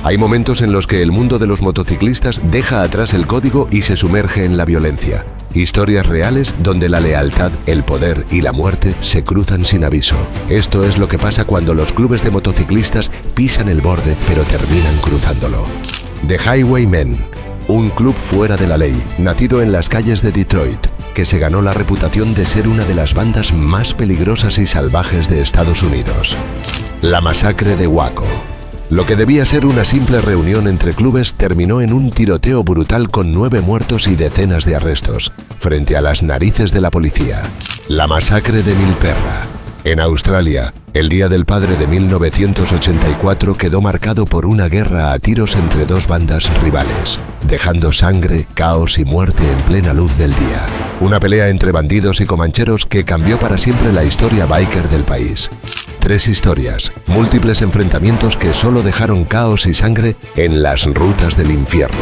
Hay momentos en los que el mundo de los motociclistas deja atrás el código y se sumerge en la violencia. Historias reales donde la lealtad, el poder y la muerte se cruzan sin aviso. Esto es lo que pasa cuando los clubes de motociclistas pisan el borde pero terminan cruzándolo. The Highwaymen, un club fuera de la ley, nacido en las calles de Detroit, que se ganó la reputación de ser una de las bandas más peligrosas y salvajes de Estados Unidos. La masacre de Waco. Lo que debía ser una simple reunión entre clubes terminó en un tiroteo brutal con 9 muertos y decenas de arrestos, frente a las narices de la policía. La masacre de Milperra. En Australia, el Día del Padre de 1984 quedó marcado por una guerra a tiros entre 2 bandas rivales, dejando sangre, caos y muerte en plena luz del día. Una pelea entre bandidos y comancheros que cambió para siempre la historia biker del país. 3 historias, múltiples enfrentamientos que solo dejaron caos y sangre en las rutas del infierno.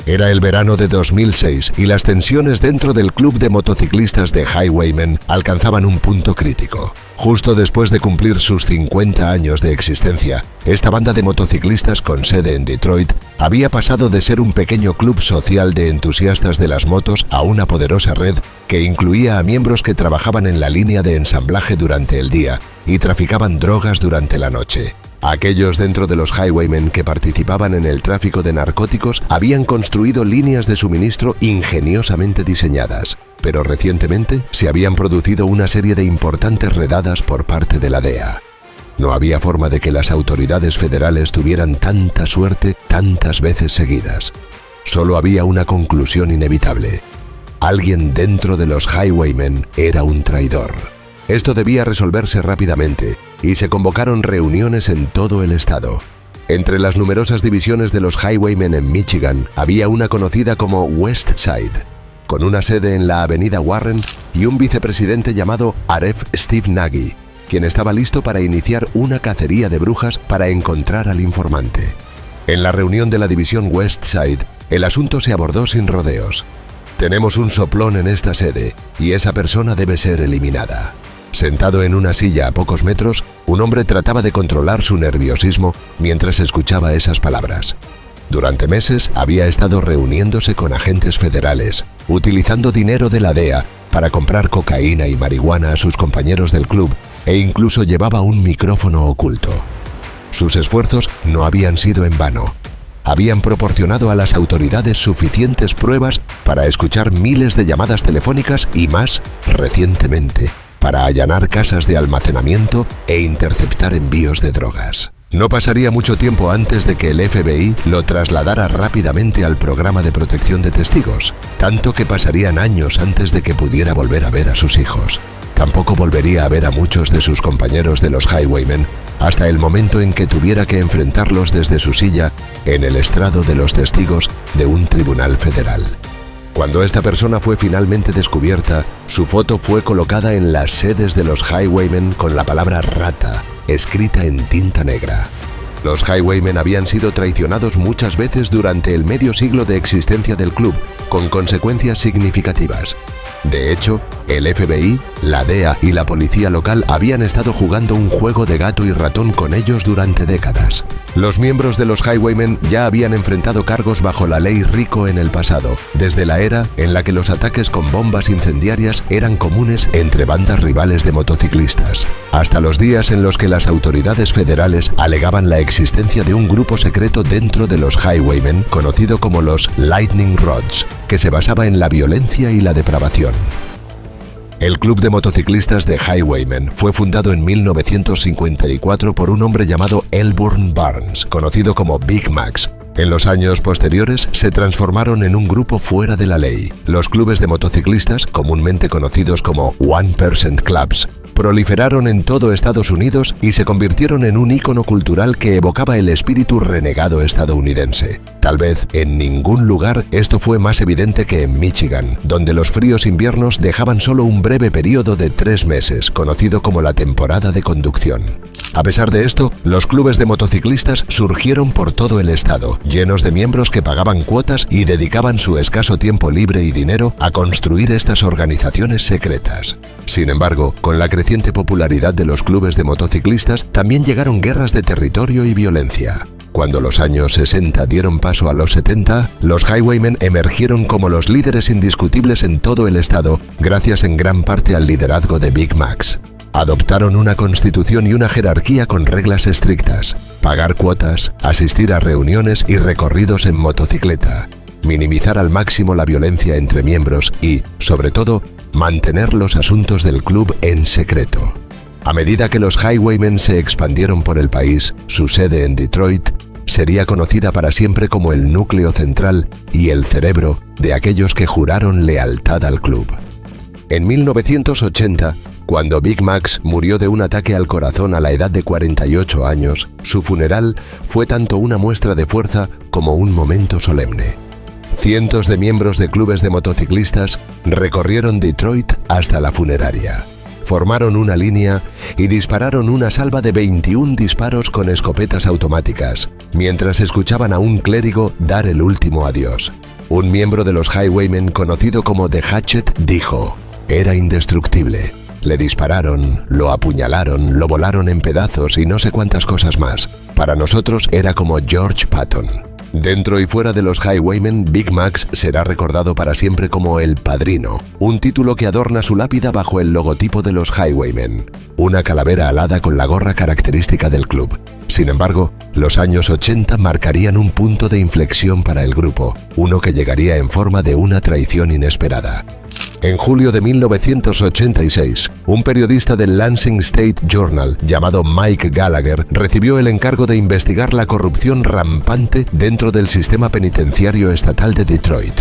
Era el verano de 2006 y las tensiones dentro del club de motociclistas de Highwaymen alcanzaban un punto crítico. Justo después de cumplir sus 50 años de existencia, esta banda de motociclistas con sede en Detroit había pasado de ser un pequeño club social de entusiastas de las motos a una poderosa red que incluía a miembros que trabajaban en la línea de ensamblaje durante el día y traficaban drogas durante la noche. Aquellos dentro de los Highwaymen que participaban en el tráfico de narcóticos habían construido líneas de suministro ingeniosamente diseñadas, pero recientemente se habían producido una serie de importantes redadas por parte de la DEA. No había forma de que las autoridades federales tuvieran tanta suerte tantas veces seguidas. Solo había una conclusión inevitable. Alguien dentro de los Highwaymen era un traidor. Esto debía resolverse rápidamente y se convocaron reuniones en todo el estado. Entre las numerosas divisiones de los Highwaymen en Michigan había una conocida como West Side, con una sede en la avenida Warren y un vicepresidente llamado Aref Steve Nagy, quien estaba listo para iniciar una cacería de brujas para encontrar al informante. En la reunión de la división West Side, el asunto se abordó sin rodeos. Tenemos un soplón en esta sede y esa persona debe ser eliminada. Sentado en una silla a pocos metros, un hombre trataba de controlar su nerviosismo mientras escuchaba esas palabras. Durante meses había estado reuniéndose con agentes federales, utilizando dinero de la DEA para comprar cocaína y marihuana a sus compañeros del club e incluso llevaba un micrófono oculto. Sus esfuerzos no habían sido en vano. Habían proporcionado a las autoridades suficientes pruebas para escuchar miles de llamadas telefónicas y más recientemente, para allanar casas de almacenamiento e interceptar envíos de drogas. No pasaría mucho tiempo antes de que el FBI lo trasladara rápidamente al programa de protección de testigos, tanto que pasarían años antes de que pudiera volver a ver a sus hijos. Tampoco volvería a ver a muchos de sus compañeros de los Highwaymen hasta el momento en que tuviera que enfrentarlos desde su silla en el estrado de los testigos de un tribunal federal. Cuando esta persona fue finalmente descubierta, su foto fue colocada en las sedes de los Highwaymen con la palabra rata, escrita en tinta negra. Los Highwaymen habían sido traicionados muchas veces durante el medio siglo de existencia del club, con consecuencias significativas. De hecho, el FBI, la DEA y la policía local habían estado jugando un juego de gato y ratón con ellos durante décadas. Los miembros de los Highwaymen ya habían enfrentado cargos bajo la ley RICO en el pasado, desde la era en la que los ataques con bombas incendiarias eran comunes entre bandas rivales de motociclistas, hasta los días en los que las autoridades federales alegaban la existencia de un grupo secreto dentro de los Highwaymen conocido como los Lightning Rods, que se basaba en la violencia y la depravación. El club de motociclistas de Highwaymen fue fundado en 1954 por un hombre llamado Elburn Barnes, conocido como Big Max. En los años posteriores se transformaron en un grupo fuera de la ley. Los clubes de motociclistas, comúnmente conocidos como 1% Clubs, proliferaron en todo Estados Unidos y se convirtieron en un ícono cultural que evocaba el espíritu renegado estadounidense. Tal vez en ningún lugar esto fue más evidente que en Michigan, donde los fríos inviernos dejaban solo un breve periodo de 3 meses, conocido como la temporada de conducción. A pesar de esto, los clubes de motociclistas surgieron por todo el estado, llenos de miembros que pagaban cuotas y dedicaban su escaso tiempo libre y dinero a construir estas organizaciones secretas. Sin embargo, con la creciente popularidad de los clubes de motociclistas, también llegaron guerras de territorio y violencia. Cuando los años 60 dieron paso a los 70, los Highwaymen emergieron como los líderes indiscutibles en todo el estado, gracias en gran parte al liderazgo de Big Max. Adoptaron una constitución y una jerarquía con reglas estrictas: pagar cuotas, asistir a reuniones y recorridos en motocicleta, minimizar al máximo la violencia entre miembros y, sobre todo, mantener los asuntos del club en secreto. A medida que los Highwaymen se expandieron por el país, su sede en Detroit sería conocida para siempre como el núcleo central y el cerebro de aquellos que juraron lealtad al club. En 1980, cuando Big Max murió de un ataque al corazón a la edad de 48 años, su funeral fue tanto una muestra de fuerza como un momento solemne. Cientos de miembros de clubes de motociclistas recorrieron Detroit hasta la funeraria. Formaron una línea y dispararon una salva de 21 disparos con escopetas automáticas, mientras escuchaban a un clérigo dar el último adiós. Un miembro de los Highwaymen, conocido como The Hatchet, dijo: «Era indestructible». Le dispararon, lo apuñalaron, lo volaron en pedazos y no sé cuántas cosas más. Para nosotros era como George Patton. Dentro y fuera de los Highwaymen, Big Max será recordado para siempre como el Padrino, un título que adorna su lápida bajo el logotipo de los Highwaymen, una calavera alada con la gorra característica del club. Sin embargo, los años 80 marcarían un punto de inflexión para el grupo, uno que llegaría en forma de una traición inesperada. En julio de 1986, un periodista del Lansing State Journal llamado Mike Gallagher recibió el encargo de investigar la corrupción rampante dentro del sistema penitenciario estatal de Detroit.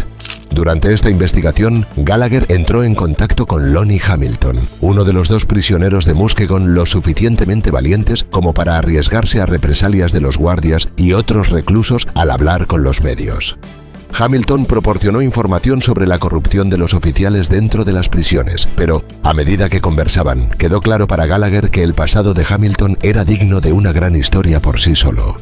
Durante esta investigación, Gallagher entró en contacto con Lonnie Hamilton, uno de los dos prisioneros de Muskegon lo suficientemente valientes como para arriesgarse a represalias de los guardias y otros reclusos al hablar con los medios. Hamilton proporcionó información sobre la corrupción de los oficiales dentro de las prisiones, pero a medida que conversaban, quedó claro para Gallagher que el pasado de Hamilton era digno de una gran historia por sí solo.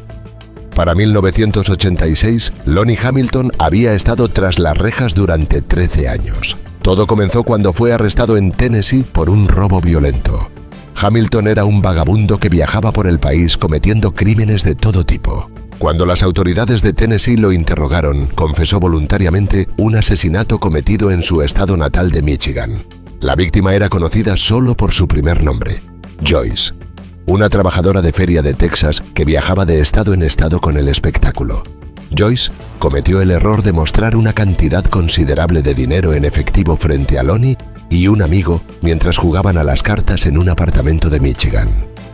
Para 1986, Lonnie Hamilton había estado tras las rejas durante 13 años. Todo comenzó cuando fue arrestado en Tennessee por un robo violento. Hamilton era un vagabundo que viajaba por el país cometiendo crímenes de todo tipo. Cuando las autoridades de Tennessee lo interrogaron, confesó voluntariamente un asesinato cometido en su estado natal de Michigan. La víctima era conocida solo por su primer nombre: Joyce, una trabajadora de feria de Texas que viajaba de estado en estado con el espectáculo. Joyce cometió el error de mostrar una cantidad considerable de dinero en efectivo frente a Lonnie y un amigo mientras jugaban a las cartas en un apartamento de Michigan.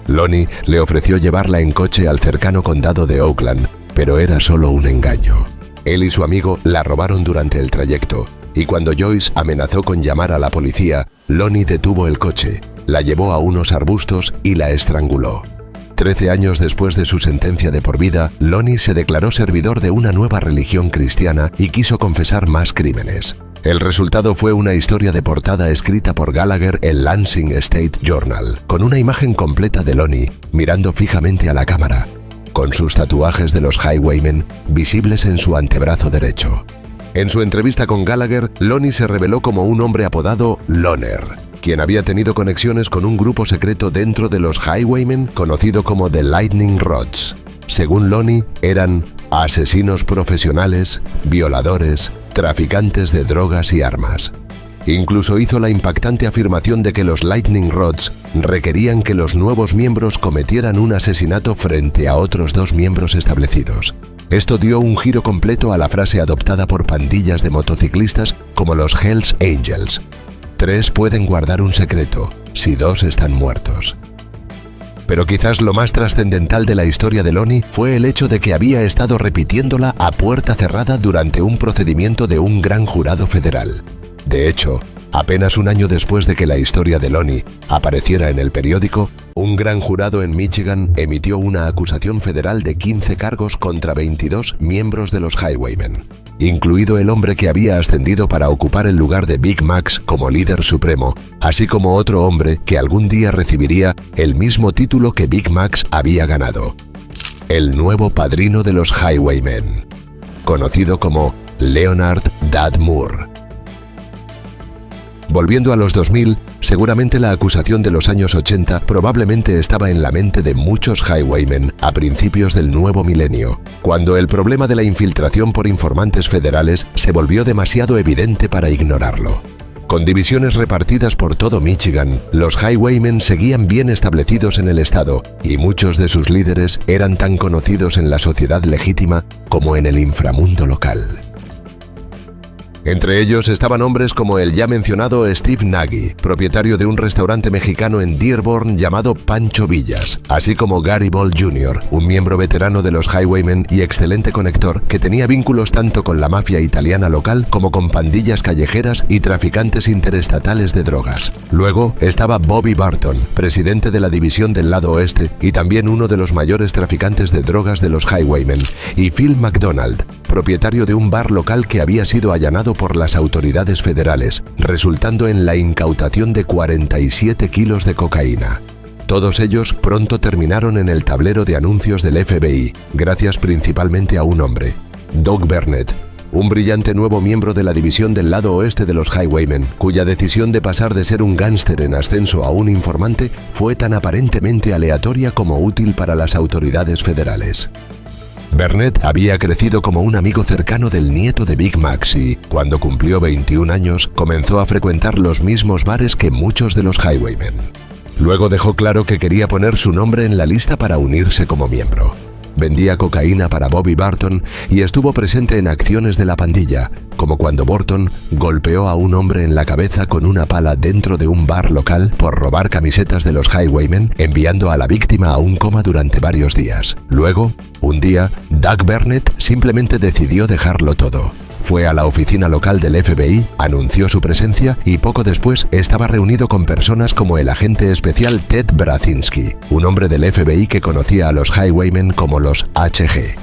Lonnie le ofreció llevarla en coche al cercano condado de Oakland, pero era solo un engaño. Él y su amigo la robaron durante el trayecto, y cuando Joyce amenazó con llamar a la policía, Lonnie detuvo el coche, la llevó a unos arbustos y la estranguló. 13 años después de su sentencia de por vida, Lonnie se declaró servidor de una nueva religión cristiana y quiso confesar más crímenes. El resultado fue una historia de portada escrita por Gallagher en Lansing State Journal, con una imagen completa de Lonnie mirando fijamente a la cámara, con sus tatuajes de los Highwaymen visibles en su antebrazo derecho. En su entrevista con Gallagher, Lonnie se reveló como un hombre apodado Loner, quien había tenido conexiones con un grupo secreto dentro de los Highwaymen conocido como The Lightning Rods. Según Lonnie, eran asesinos profesionales, violadores, traficantes de drogas y armas. Incluso hizo la impactante afirmación de que los Lightning Rods requerían que los nuevos miembros cometieran un asesinato frente a otros dos miembros establecidos. Esto dio un giro completo a la frase adoptada por pandillas de motociclistas como los Hells Angels: 3 pueden guardar un secreto si 2 están muertos. Pero quizás lo más trascendental de la historia de Lonnie fue el hecho de que había estado repitiéndola a puerta cerrada durante un procedimiento de un gran jurado federal. De hecho, apenas un año después de que la historia de Lonnie apareciera en el periódico, un gran jurado en Michigan emitió una acusación federal de 15 cargos contra 22 miembros de los Highwaymen, incluido el hombre que había ascendido para ocupar el lugar de Big Max como líder supremo, así como otro hombre que algún día recibiría el mismo título que Big Max había ganado: el nuevo padrino de los Highwaymen, conocido como Leonard Dad Moore. Volviendo a los 2000, seguramente la acusación de los años 80 probablemente estaba en la mente de muchos highwaymen a principios del nuevo milenio, cuando el problema de la infiltración por informantes federales se volvió demasiado evidente para ignorarlo. Con divisiones repartidas por todo Michigan, los highwaymen seguían bien establecidos en el estado y muchos de sus líderes eran tan conocidos en la sociedad legítima como en el inframundo local. Entre ellos estaban hombres como el ya mencionado Steve Nagy, propietario de un restaurante mexicano en Dearborn llamado Pancho Villas, así como Gary Ball Jr., un miembro veterano de los highwaymen y excelente conector que tenía vínculos tanto con la mafia italiana local como con pandillas callejeras y traficantes interestatales de drogas. Luego estaba Bobby Barton, presidente de la división del lado oeste y también uno de los mayores traficantes de drogas de los highwaymen, y Phil McDonald, propietario de un bar local que había sido allanado por las autoridades federales, resultando en la incautación de 47 kilos de cocaína. Todos ellos pronto terminaron en el tablero de anuncios del FBI, gracias principalmente a un hombre, Doug Burnett, un brillante nuevo miembro de la división del lado oeste de los highwaymen, cuya decisión de pasar de ser un gángster en ascenso a un informante fue tan aparentemente aleatoria como útil para las autoridades federales. Burnett había crecido como un amigo cercano del nieto de Big Max y, cuando cumplió 21 años, comenzó a frecuentar los mismos bares que muchos de los highwaymen. Luego dejó claro que quería poner su nombre en la lista para unirse como miembro. Vendía cocaína para Bobby Barton y estuvo presente en acciones de la pandilla, como cuando Barton golpeó a un hombre en la cabeza con una pala dentro de un bar local por robar camisetas de los highwaymen, enviando a la víctima a un coma durante varios días. Luego, un día, Doug Burnett simplemente decidió dejarlo todo. Fue a la oficina local del FBI, anunció su presencia y poco después estaba reunido con personas como el agente especial Ted Brazinski, un hombre del FBI que conocía a los highwaymen como los HG.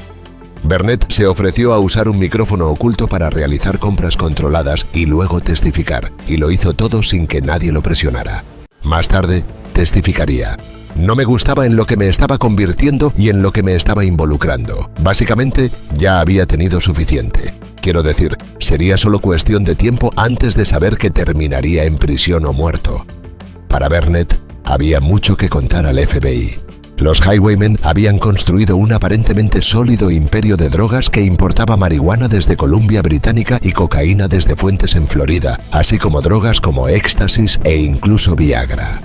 Burnett se ofreció a usar un micrófono oculto para realizar compras controladas y luego testificar, y lo hizo todo sin que nadie lo presionara. Más tarde, testificaría. No me gustaba en lo que me estaba convirtiendo y en lo que me estaba involucrando. Básicamente, ya había tenido suficiente. Quiero decir, sería solo cuestión de tiempo antes de saber que terminaría en prisión o muerto. Para Burnett, había mucho que contar al FBI. Los highwaymen habían construido un aparentemente sólido imperio de drogas que importaba marihuana desde Columbia Británica y cocaína desde fuentes en Florida, así como drogas como éxtasis e incluso Viagra.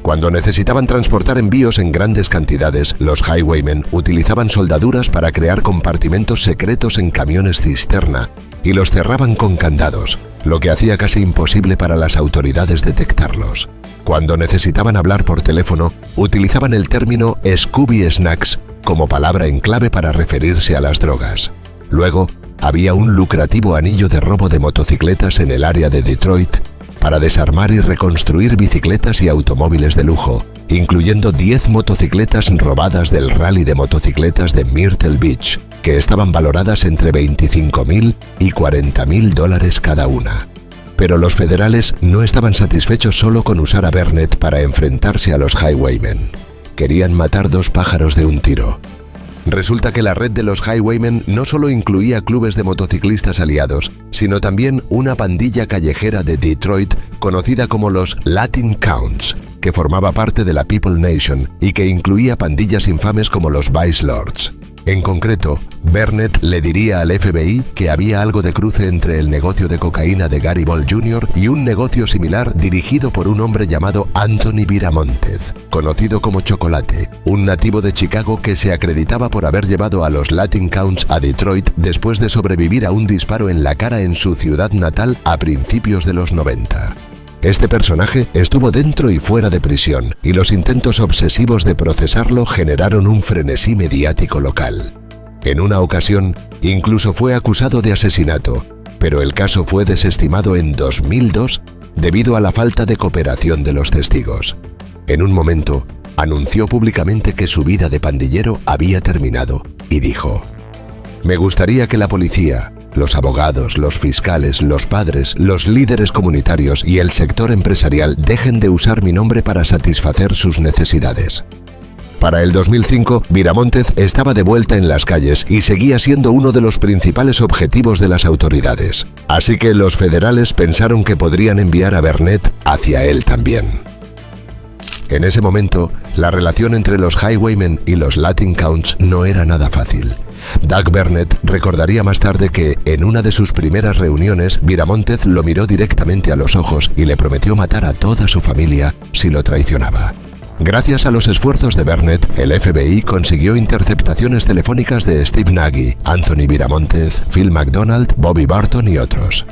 Cuando necesitaban transportar envíos en grandes cantidades, los highwaymen utilizaban soldaduras para crear compartimentos secretos en camiones cisterna y los cerraban con candados, lo que hacía casi imposible para las autoridades detectarlos. Cuando necesitaban hablar por teléfono, utilizaban el término Scooby Snacks como palabra en clave para referirse a las drogas. Luego, había un lucrativo anillo de robo de motocicletas en el área de Detroit para desarmar y reconstruir bicicletas y automóviles de lujo, incluyendo 10 motocicletas robadas del rally de motocicletas de Myrtle Beach, que estaban valoradas entre $25,000 y $40,000 cada una. Pero los federales no estaban satisfechos solo con usar a Burnett para enfrentarse a los highwaymen. Querían matar dos pájaros de un tiro. Resulta que la red de los highwaymen no solo incluía clubes de motociclistas aliados, sino también una pandilla callejera de Detroit conocida como los Latin Counts, que formaba parte de la People Nation y que incluía pandillas infames como los Vice Lords. En concreto, Burnett le diría al FBI que había algo de cruce entre el negocio de cocaína de Gary Ball Jr. y un negocio similar dirigido por un hombre llamado Anthony Viramontes, conocido como Chocolate, un nativo de Chicago que se acreditaba por haber llevado a los Latin Counts a Detroit después de sobrevivir a un disparo en la cara en su ciudad natal a principios de los 90. Este personaje estuvo dentro y fuera de prisión, y los intentos obsesivos de procesarlo generaron un frenesí mediático local. En una ocasión, incluso fue acusado de asesinato, pero el caso fue desestimado en 2002 debido a la falta de cooperación de los testigos. En un momento, anunció públicamente que su vida de pandillero había terminado y dijo: «Me gustaría que la policía, los abogados, los fiscales, los padres, los líderes comunitarios y el sector empresarial dejen de usar mi nombre para satisfacer sus necesidades». Para el 2005, Viramóntez estaba de vuelta en las calles y seguía siendo uno de los principales objetivos de las autoridades. Así que los federales pensaron que podrían enviar a Burnett hacia él también. En ese momento, la relación entre los Highwaymen y los Latin Counts no era nada fácil. Doug Burnett recordaría más tarde que, en una de sus primeras reuniones, Viramóntez lo miró directamente a los ojos y le prometió matar a toda su familia si lo traicionaba. Gracias a los esfuerzos de Burnett, el FBI consiguió interceptaciones telefónicas de Steve Nagy, Anthony Viramóntez, Phil McDonald, Bobby Burton y otros.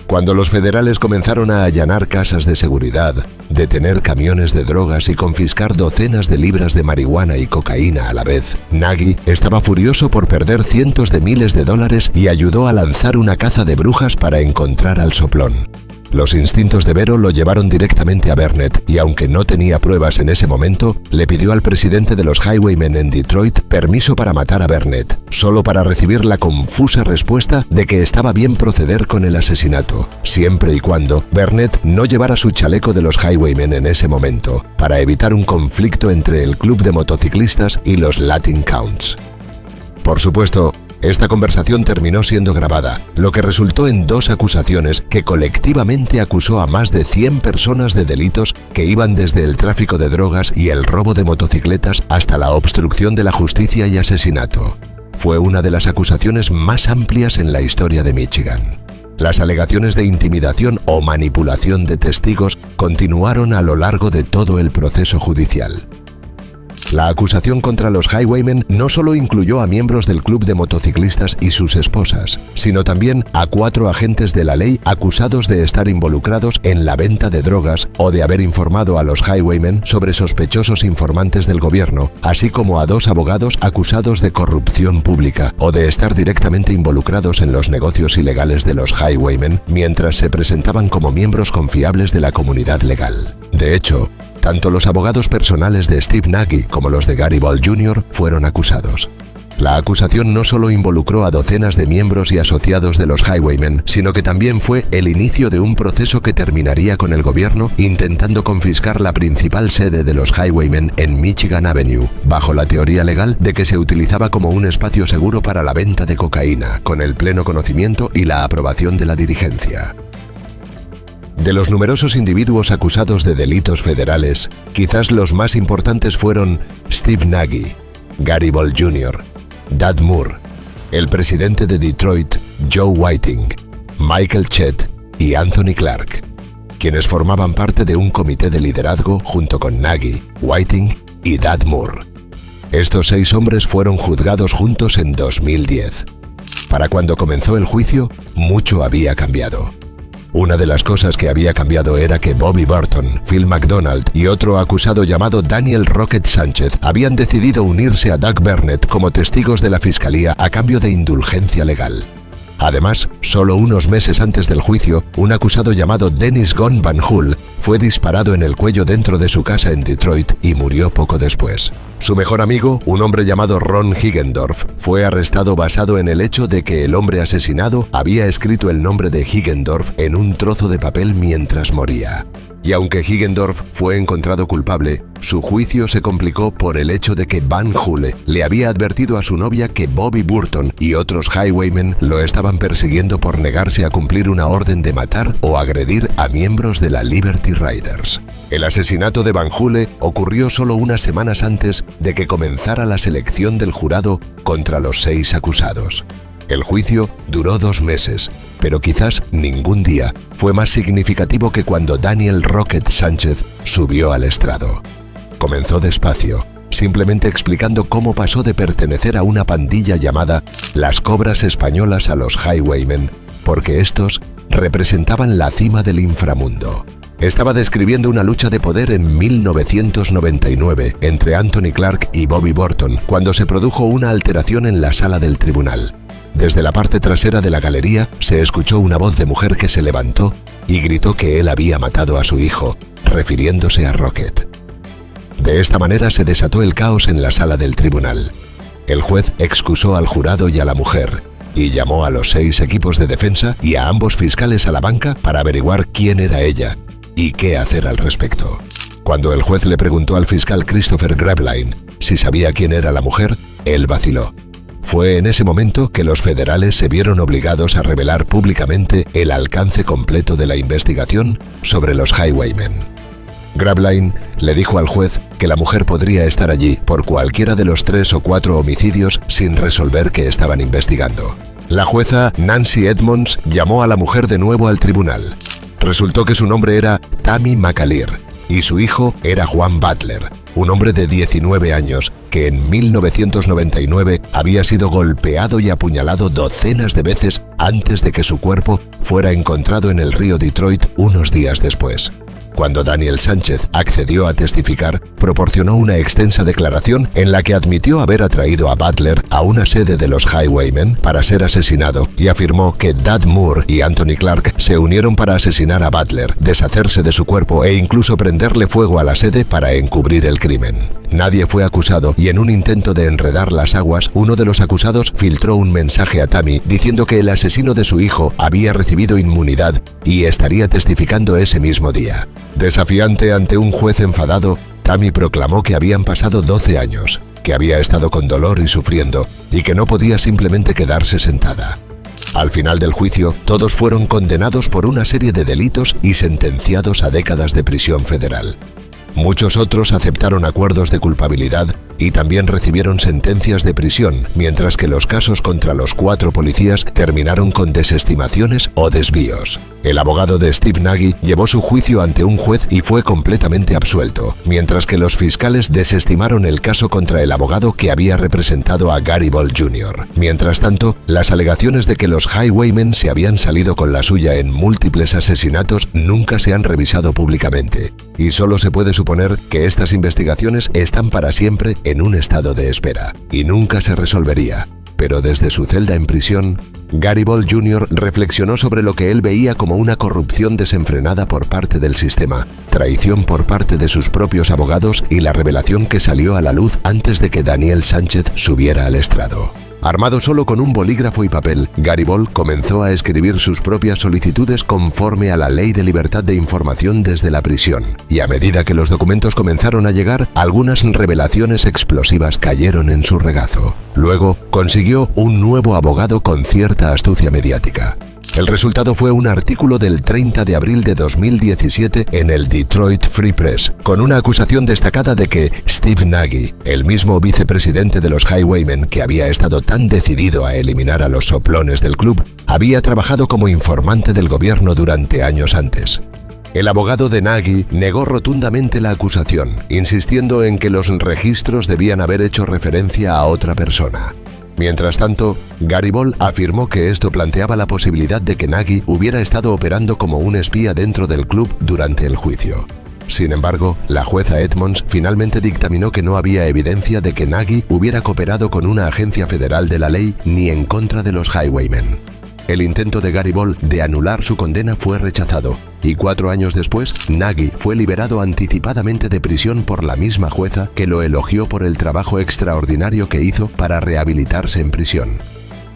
Cuando los federales comenzaron a allanar casas de seguridad, detener camiones de drogas y confiscar docenas de libras de marihuana y cocaína a la vez, Nagy estaba furioso por perder cientos de miles de dólares y ayudó a lanzar una caza de brujas para encontrar al soplón. Los instintos de Vero lo llevaron directamente a Burnett y, aunque no tenía pruebas en ese momento, le pidió al presidente de los Highwaymen en Detroit permiso para matar a Burnett, solo para recibir la confusa respuesta de que estaba bien proceder con el asesinato, siempre y cuando Burnett no llevara su chaleco de los Highwaymen en ese momento, para evitar un conflicto entre el club de motociclistas y los Latin Counts. Por supuesto, esta conversación terminó siendo grabada, lo que resultó en 2 acusaciones que colectivamente acusó a más de 100 personas de delitos que iban desde el tráfico de drogas y el robo de motocicletas hasta la obstrucción de la justicia y asesinato. Fue una de las acusaciones más amplias en la historia de Michigan. Las alegaciones de intimidación o manipulación de testigos continuaron a lo largo de todo el proceso judicial. La acusación contra los Highwaymen no solo incluyó a miembros del club de motociclistas y sus esposas, sino también a 4 agentes de la ley acusados de estar involucrados en la venta de drogas o de haber informado a los Highwaymen sobre sospechosos informantes del gobierno, así como a 2 abogados acusados de corrupción pública o de estar directamente involucrados en los negocios ilegales de los Highwaymen mientras se presentaban como miembros confiables de la comunidad legal. De hecho, tanto los abogados personales de Steve Nagy como los de Gary Ball Jr. fueron acusados. La acusación no solo involucró a docenas de miembros y asociados de los Highwaymen, sino que también fue el inicio de un proceso que terminaría con el gobierno intentando confiscar la principal sede de los Highwaymen en Michigan Avenue, bajo la teoría legal de que se utilizaba como un espacio seguro para la venta de cocaína, con el pleno conocimiento y la aprobación de la dirigencia. De los numerosos individuos acusados de delitos federales, quizás los más importantes fueron Steve Nagy, Gary Ball Jr., Dad Moore, el presidente de Detroit, Joe Whiting, Michael Chet y Anthony Clark, quienes formaban parte de un comité de liderazgo junto con Nagy, Whiting y Dad Moore. Estos 6 hombres fueron juzgados juntos en 2010. Para cuando comenzó el juicio, mucho había cambiado. Una de las cosas que había cambiado era que Bobby Burton, Phil McDonald y otro acusado llamado Daniel Rocket Sánchez habían decidido unirse a Doug Burnett como testigos de la fiscalía a cambio de indulgencia legal. Además, solo unos meses antes del juicio, un acusado llamado Dennis Gon Van Hull fue disparado en el cuello dentro de su casa en Detroit y murió poco después. Su mejor amigo, un hombre llamado Ron Higgendorf, fue arrestado basado en el hecho de que el hombre asesinado había escrito el nombre de Higgendorf en un trozo de papel mientras moría. Y aunque Higgendorf fue encontrado culpable, su juicio se complicó por el hecho de que Van Hulle le había advertido a su novia que Bobby Burton y otros Highwaymen lo estaban persiguiendo por negarse a cumplir una orden de matar o agredir a miembros de la Liberty Riders. El asesinato de Van Hulle ocurrió solo unas semanas antes de que comenzara la selección del jurado contra los 6 acusados. El juicio duró 2 meses, pero quizás ningún día fue más significativo que cuando Daniel Rocket Sánchez subió al estrado. Comenzó despacio, simplemente explicando cómo pasó de pertenecer a una pandilla llamada Las Cobras Españolas a los Highwaymen, porque estos representaban la cima del inframundo. Estaba describiendo una lucha de poder en 1999 entre Anthony Clark y Bobby Burton, cuando se produjo una alteración en la sala del tribunal. Desde la parte trasera de la galería se escuchó una voz de mujer que se levantó y gritó que él había matado a su hijo, refiriéndose a Rocket. De esta manera se desató el caos en la sala del tribunal. El juez excusó al jurado y a la mujer y llamó a los 6 equipos de defensa y a ambos fiscales a la banca para averiguar quién era ella y qué hacer al respecto. Cuando el juez le preguntó al fiscal Christopher Grabline si sabía quién era la mujer, él vaciló. Fue en ese momento que los federales se vieron obligados a revelar públicamente el alcance completo de la investigación sobre los Highwaymen. Grabline le dijo al juez que la mujer podría estar allí por cualquiera de los 3 o 4 homicidios sin resolver que estaban investigando. La jueza Nancy Edmonds llamó a la mujer de nuevo al tribunal. Resultó que su nombre era Tammy McAleer y su hijo era Juan Butler, un hombre de 19 años que en 1999 había sido golpeado y apuñalado docenas de veces antes de que su cuerpo fuera encontrado en el río Detroit unos días después. Cuando Daniel Sánchez accedió a testificar, proporcionó una extensa declaración en la que admitió haber atraído a Butler a una sede de los Highwaymen para ser asesinado y afirmó que Dad Moore y Anthony Clark se unieron para asesinar a Butler, deshacerse de su cuerpo e incluso prenderle fuego a la sede para encubrir el crimen. Nadie fue acusado y en un intento de enredar las aguas, uno de los acusados filtró un mensaje a Tammy diciendo que el asesino de su hijo había recibido inmunidad y estaría testificando ese mismo día. Desafiante ante un juez enfadado, Tammy proclamó que habían pasado 12 años, que había estado con dolor y sufriendo y que no podía simplemente quedarse sentada. Al final del juicio, todos fueron condenados por una serie de delitos y sentenciados a décadas de prisión federal. Muchos otros aceptaron acuerdos de culpabilidad y también recibieron sentencias de prisión, mientras que los casos contra los 4 policías terminaron con desestimaciones o desvíos. El abogado de Steve Nagy llevó su juicio ante un juez y fue completamente absuelto, mientras que los fiscales desestimaron el caso contra el abogado que había representado a Gary Ball Jr. Mientras tanto, las alegaciones de que los Highwaymen se habían salido con la suya en múltiples asesinatos nunca se han revisado públicamente, y solo se puede suponer que estas investigaciones están para siempre en un estado de espera, y nunca se resolvería. Pero desde su celda en prisión, Gary Ball Jr. reflexionó sobre lo que él veía como una corrupción desenfrenada por parte del sistema, traición por parte de sus propios abogados y la revelación que salió a la luz antes de que Daniel Sánchez subiera al estrado. Armado solo con un bolígrafo y papel, Gary Ball comenzó a escribir sus propias solicitudes conforme a la Ley de Libertad de Información desde la prisión, y a medida que los documentos comenzaron a llegar, algunas revelaciones explosivas cayeron en su regazo. Luego, consiguió un nuevo abogado con cierta astucia mediática. El resultado fue un artículo del 30 de abril de 2017 en el Detroit Free Press, con una acusación destacada de que Steve Nagy, el mismo vicepresidente de los Highwaymen que había estado tan decidido a eliminar a los soplones del club, había trabajado como informante del gobierno durante años antes. El abogado de Nagy negó rotundamente la acusación, insistiendo en que los registros debían haber hecho referencia a otra persona. Mientras tanto, Gary Ball afirmó que esto planteaba la posibilidad de que Nagy hubiera estado operando como un espía dentro del club durante el juicio. Sin embargo, la jueza Edmonds finalmente dictaminó que no había evidencia de que Nagy hubiera cooperado con una agencia federal de la ley ni en contra de los Highwaymen. El intento de Gary Ball de anular su condena fue rechazado, y 4 años después, Nagy fue liberado anticipadamente de prisión por la misma jueza que lo elogió por el trabajo extraordinario que hizo para rehabilitarse en prisión.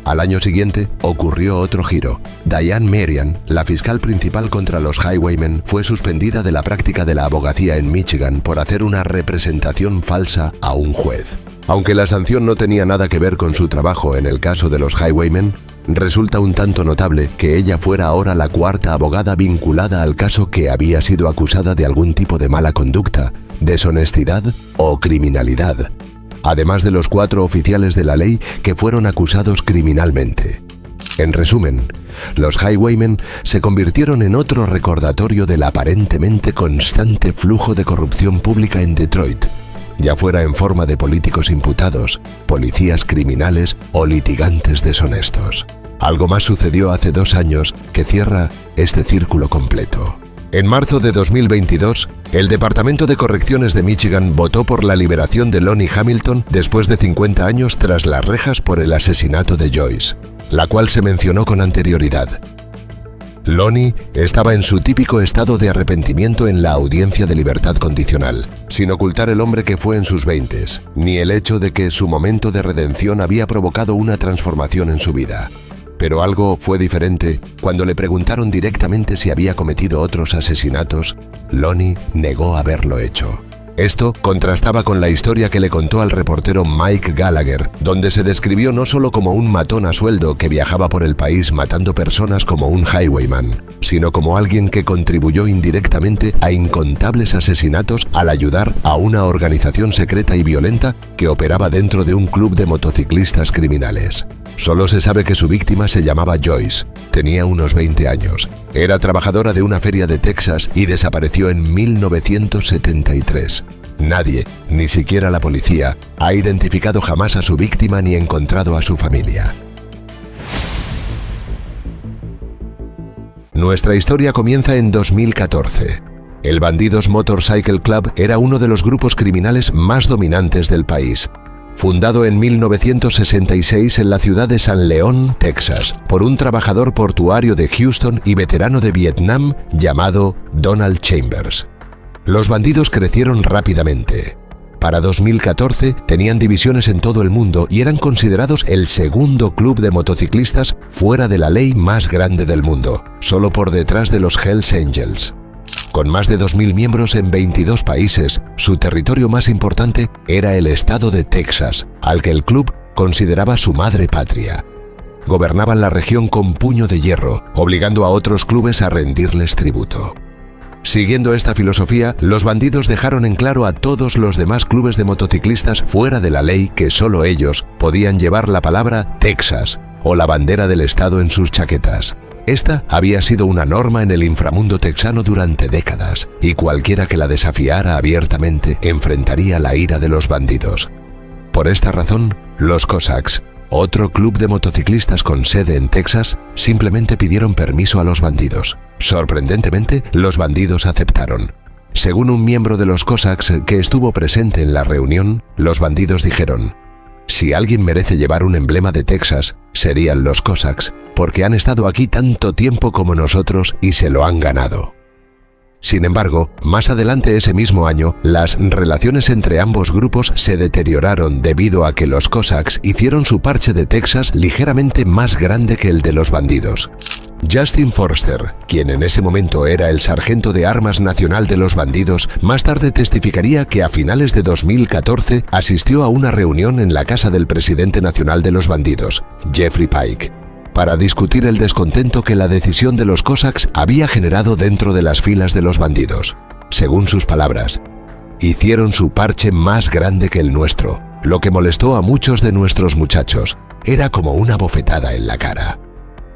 Al año siguiente, ocurrió otro giro. Diane Marian, la fiscal principal contra los Highwaymen, fue suspendida de la práctica de la abogacía en Michigan por hacer una representación falsa a un juez. Aunque la sanción no tenía nada que ver con su trabajo en el caso de los Highwaymen, resulta un tanto notable que ella fuera ahora la 4ª abogada vinculada al caso que había sido acusada de algún tipo de mala conducta, deshonestidad o criminalidad, además de los 4 oficiales de la ley que fueron acusados criminalmente. En resumen, los Highwaymen se convirtieron en otro recordatorio del aparentemente constante flujo de corrupción pública en Detroit, ya fuera en forma de políticos imputados, policías criminales o litigantes deshonestos. Algo más sucedió hace 2 años que cierra este círculo completo. En marzo de 2022, el Departamento de Correcciones de Michigan votó por la liberación de Lonnie Hamilton después de 50 años tras las rejas por el asesinato de Joyce, la cual se mencionó con anterioridad. Lonnie estaba en su típico estado de arrepentimiento en la audiencia de libertad condicional, sin ocultar el hombre que fue en sus 20s, ni el hecho de que su momento de redención había provocado una transformación en su vida. Pero algo fue diferente cuando le preguntaron directamente si había cometido otros asesinatos. Lonnie negó haberlo hecho. Esto contrastaba con la historia que le contó al reportero Mike Gallagher, donde se describió no solo como un matón a sueldo que viajaba por el país matando personas como un highwayman, sino como alguien que contribuyó indirectamente a incontables asesinatos al ayudar a una organización secreta y violenta que operaba dentro de un club de motociclistas criminales. Solo se sabe que su víctima se llamaba Joyce, tenía unos 20 años, era trabajadora de una feria de Texas y desapareció en 1973. Nadie, ni siquiera la policía, ha identificado jamás a su víctima ni encontrado a su familia. Nuestra historia comienza en 2014. El Bandidos Motorcycle Club era uno de los grupos criminales más dominantes del país. Fundado en 1966 en la ciudad de San León, Texas, por un trabajador portuario de Houston y veterano de Vietnam llamado Donald Chambers. Los bandidos crecieron rápidamente. Para 2014 tenían divisiones en todo el mundo y eran considerados el segundo club de motociclistas fuera de la ley más grande del mundo, solo por detrás de los Hells Angels. Con más de 2.000 miembros en 22 países, su territorio más importante era el estado de Texas, al que el club consideraba su madre patria. Gobernaban la región con puño de hierro, obligando a otros clubes a rendirles tributo. Siguiendo esta filosofía, los bandidos dejaron en claro a todos los demás clubes de motociclistas fuera de la ley que solo ellos podían llevar la palabra Texas o la bandera del estado en sus chaquetas. Esta había sido una norma en el inframundo texano durante décadas, y cualquiera que la desafiara abiertamente enfrentaría la ira de los bandidos. Por esta razón, los Cossacks, otro club de motociclistas con sede en Texas, simplemente pidieron permiso a los bandidos. Sorprendentemente, los bandidos aceptaron. Según un miembro de los Cossacks que estuvo presente en la reunión, los bandidos dijeron: si alguien merece llevar un emblema de Texas, serían los Cossacks, porque han estado aquí tanto tiempo como nosotros y se lo han ganado. Sin embargo, más adelante ese mismo año, las relaciones entre ambos grupos se deterioraron debido a que los Cossacks hicieron su parche de Texas ligeramente más grande que el de los bandidos. Justin Forster, quien en ese momento era el sargento de armas nacional de los bandidos, más tarde testificaría que a finales de 2014 asistió a una reunión en la casa del presidente nacional de los bandidos, Jeffrey Pike, para discutir el descontento que la decisión de los Cossacks había generado dentro de las filas de los bandidos. Según sus palabras, hicieron su parche más grande que el nuestro, lo que molestó a muchos de nuestros muchachos. Era como una bofetada en la cara.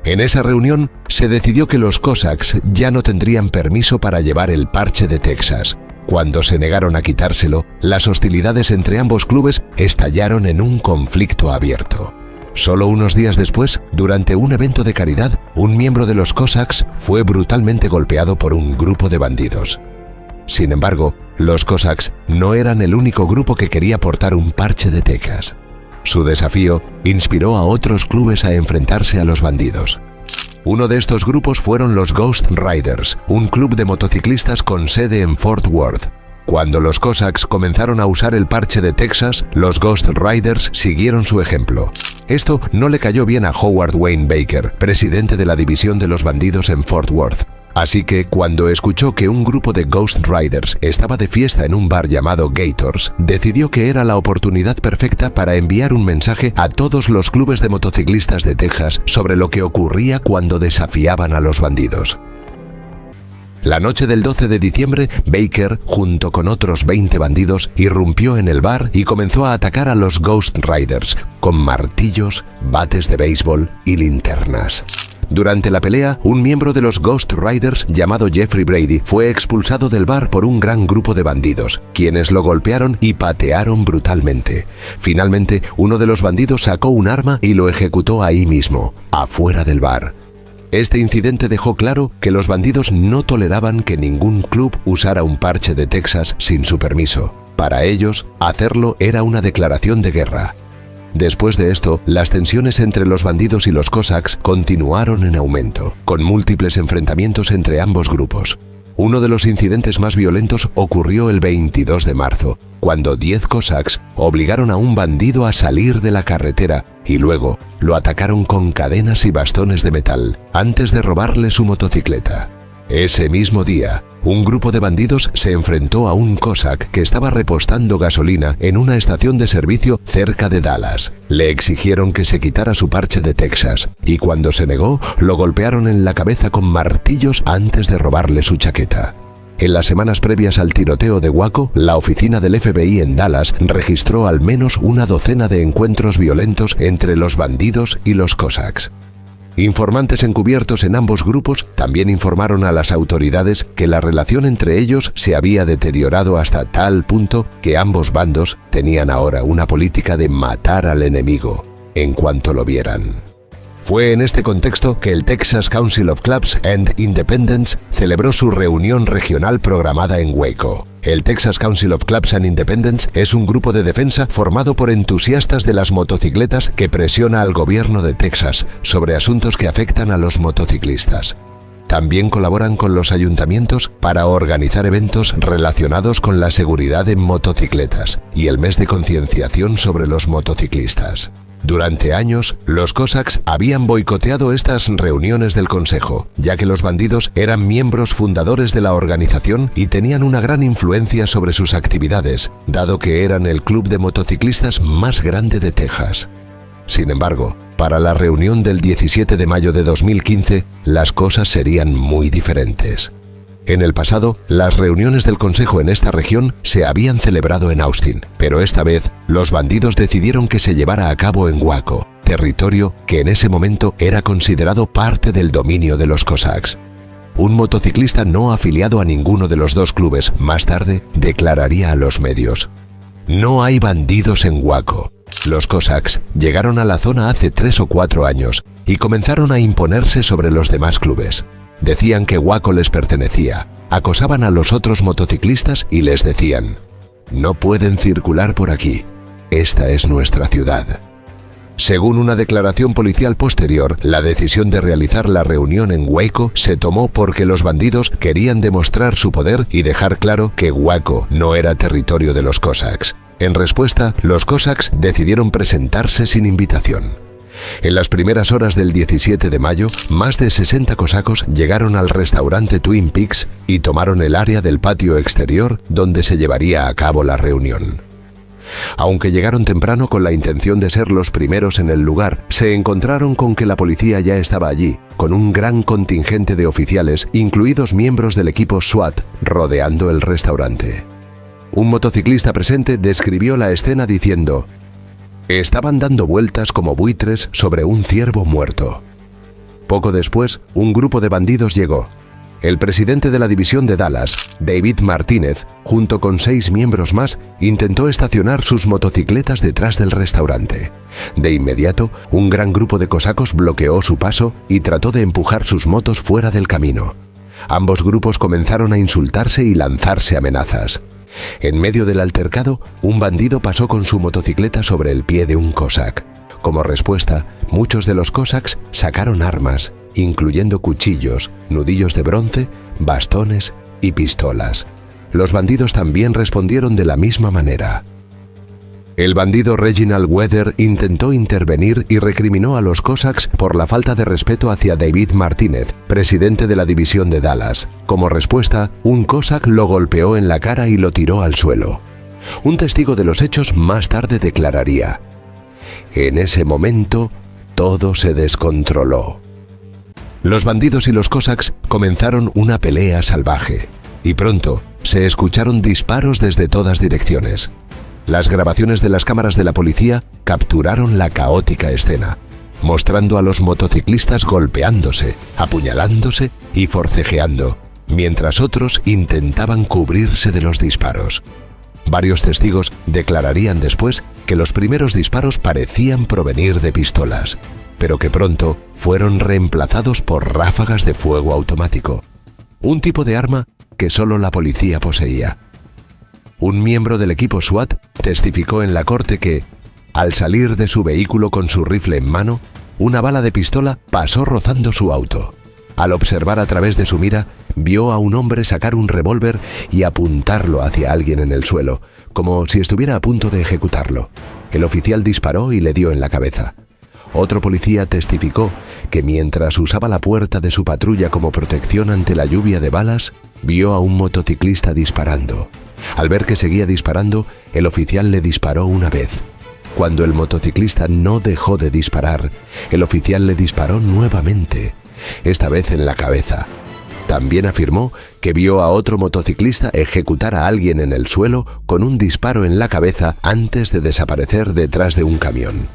En esa reunión se decidió que los Cossacks ya no tendrían permiso para llevar el parche de Texas. Cuando se negaron a quitárselo, las hostilidades entre ambos clubes estallaron en un conflicto abierto. Solo unos días después, durante un evento de caridad, un miembro de los Cossacks fue brutalmente golpeado por un grupo de bandidos. Sin embargo, los Cossacks no eran el único grupo que quería portar un parche de Texas. Su desafío inspiró a otros clubes a enfrentarse a los bandidos. Uno de estos grupos fueron los Ghost Riders, un club de motociclistas con sede en Fort Worth. Cuando los Cossacks comenzaron a usar el parche de Texas, los Ghost Riders siguieron su ejemplo. Esto no le cayó bien a Howard Wayne Baker, presidente de la división de los bandidos en Fort Worth. Así que, cuando escuchó que un grupo de Ghost Riders estaba de fiesta en un bar llamado Gators, decidió que era la oportunidad perfecta para enviar un mensaje a todos los clubes de motociclistas de Texas sobre lo que ocurría cuando desafiaban a los bandidos. La noche del 12 de diciembre, Baker, junto con otros 20 bandidos, irrumpió en el bar y comenzó a atacar a los Ghost Riders con martillos, bates de béisbol y linternas. Durante la pelea, un miembro de los Ghost Riders llamado Jeffrey Brady fue expulsado del bar por un gran grupo de bandidos, quienes lo golpearon y patearon brutalmente. Finalmente, uno de los bandidos sacó un arma y lo ejecutó ahí mismo, afuera del bar. Este incidente dejó claro que los bandidos no toleraban que ningún club usara un parche de Texas sin su permiso. Para ellos, hacerlo era una declaración de guerra. Después de esto, las tensiones entre los bandidos y los Cossacks continuaron en aumento, con múltiples enfrentamientos entre ambos grupos. Uno de los incidentes más violentos ocurrió el 22 de marzo, cuando 10 Cossacks obligaron a un bandido a salir de la carretera y luego lo atacaron con cadenas y bastones de metal antes de robarle su motocicleta. Ese mismo día, un grupo de bandidos se enfrentó a un Cossack que estaba repostando gasolina en una estación de servicio cerca de Dallas. Le exigieron que se quitara su parche de Texas y cuando se negó, lo golpearon en la cabeza con martillos antes de robarle su chaqueta. En las semanas previas al tiroteo de Waco, la oficina del FBI en Dallas registró al menos una docena de encuentros violentos entre los bandidos y los Cossacks. Informantes encubiertos en ambos grupos también informaron a las autoridades que la relación entre ellos se había deteriorado hasta tal punto que ambos bandos tenían ahora una política de matar al enemigo en cuanto lo vieran. Fue en este contexto que el Texas Council of Clubs and Independents celebró su reunión regional programada en Waco. El Texas Council of Clubs and Independents es un grupo de defensa formado por entusiastas de las motocicletas que presiona al gobierno de Texas sobre asuntos que afectan a los motociclistas. También colaboran con los ayuntamientos para organizar eventos relacionados con la seguridad en motocicletas y el mes de concienciación sobre los motociclistas. Durante años, los Cossacks habían boicoteado estas reuniones del Consejo, ya que los bandidos eran miembros fundadores de la organización y tenían una gran influencia sobre sus actividades, dado que eran el club de motociclistas más grande de Texas. Sin embargo, para la reunión del 17 de mayo de 2015, las cosas serían muy diferentes. En el pasado, las reuniones del Consejo en esta región se habían celebrado en Austin, pero esta vez los bandidos decidieron que se llevara a cabo en Waco, territorio que en ese momento era considerado parte del dominio de los Cossacks. Un motociclista no afiliado a ninguno de los dos clubes más tarde declararía a los medios: "No hay bandidos en Waco. Los Cossacks llegaron a la zona hace 3 o 4 años y comenzaron a imponerse sobre los demás clubes. Decían que Waco les pertenecía, acosaban a los otros motociclistas y les decían: no pueden circular por aquí, esta es nuestra ciudad". Según una declaración policial posterior, la decisión de realizar la reunión en Waco se tomó porque los bandidos querían demostrar su poder y dejar claro que Waco no era territorio de los Cossacks. En respuesta, los Cossacks decidieron presentarse sin invitación. En las primeras horas del 17 de mayo, más de 60 cosacos llegaron al restaurante Twin Peaks y tomaron el área del patio exterior donde se llevaría a cabo la reunión. Aunque llegaron temprano con la intención de ser los primeros en el lugar, se encontraron con que la policía ya estaba allí, con un gran contingente de oficiales, incluidos miembros del equipo SWAT, rodeando el restaurante. Un motociclista presente describió la escena diciendo: "Estaban dando vueltas como buitres sobre un ciervo muerto". Poco después, un grupo de bandidos llegó. El presidente de la división de Dallas, David Martínez, junto con 6 miembros más, intentó estacionar sus motocicletas detrás del restaurante. De inmediato, un gran grupo de cosacos bloqueó su paso y trató de empujar sus motos fuera del camino. Ambos grupos comenzaron a insultarse y lanzarse amenazas. En medio del altercado, un bandido pasó con su motocicleta sobre el pie de un cosac. Como respuesta, muchos de los cossacks sacaron armas, incluyendo cuchillos, nudillos de bronce, bastones y pistolas. Los bandidos también respondieron de la misma manera. El bandido Reginald Weather intentó intervenir y recriminó a los cossacks por la falta de respeto hacia David Martínez, presidente de la división de Dallas. Como respuesta, un cossack lo golpeó en la cara y lo tiró al suelo. Un testigo de los hechos más tarde declararía: "En ese momento, todo se descontroló". Los bandidos y los cossacks comenzaron una pelea salvaje, y pronto se escucharon disparos desde todas direcciones. Las grabaciones de las cámaras de la policía capturaron la caótica escena, mostrando a los motociclistas golpeándose, apuñalándose y forcejeando, mientras otros intentaban cubrirse de los disparos. Varios testigos declararían después que los primeros disparos parecían provenir de pistolas, pero que pronto fueron reemplazados por ráfagas de fuego automático, un tipo de arma que solo la policía poseía. Un miembro del equipo SWAT testificó en la corte que, al salir de su vehículo con su rifle en mano, una bala de pistola pasó rozando su auto. Al observar a través de su mira, vio a un hombre sacar un revólver y apuntarlo hacia alguien en el suelo, como si estuviera a punto de ejecutarlo. El oficial disparó y le dio en la cabeza. Otro policía testificó que mientras usaba la puerta de su patrulla como protección ante la lluvia de balas, vio a un motociclista disparando. Al ver que seguía disparando, el oficial le disparó una vez. Cuando el motociclista no dejó de disparar, el oficial le disparó nuevamente, esta vez en la cabeza. También afirmó que vio a otro motociclista ejecutar a alguien en el suelo con un disparo en la cabeza antes de desaparecer detrás de un camión.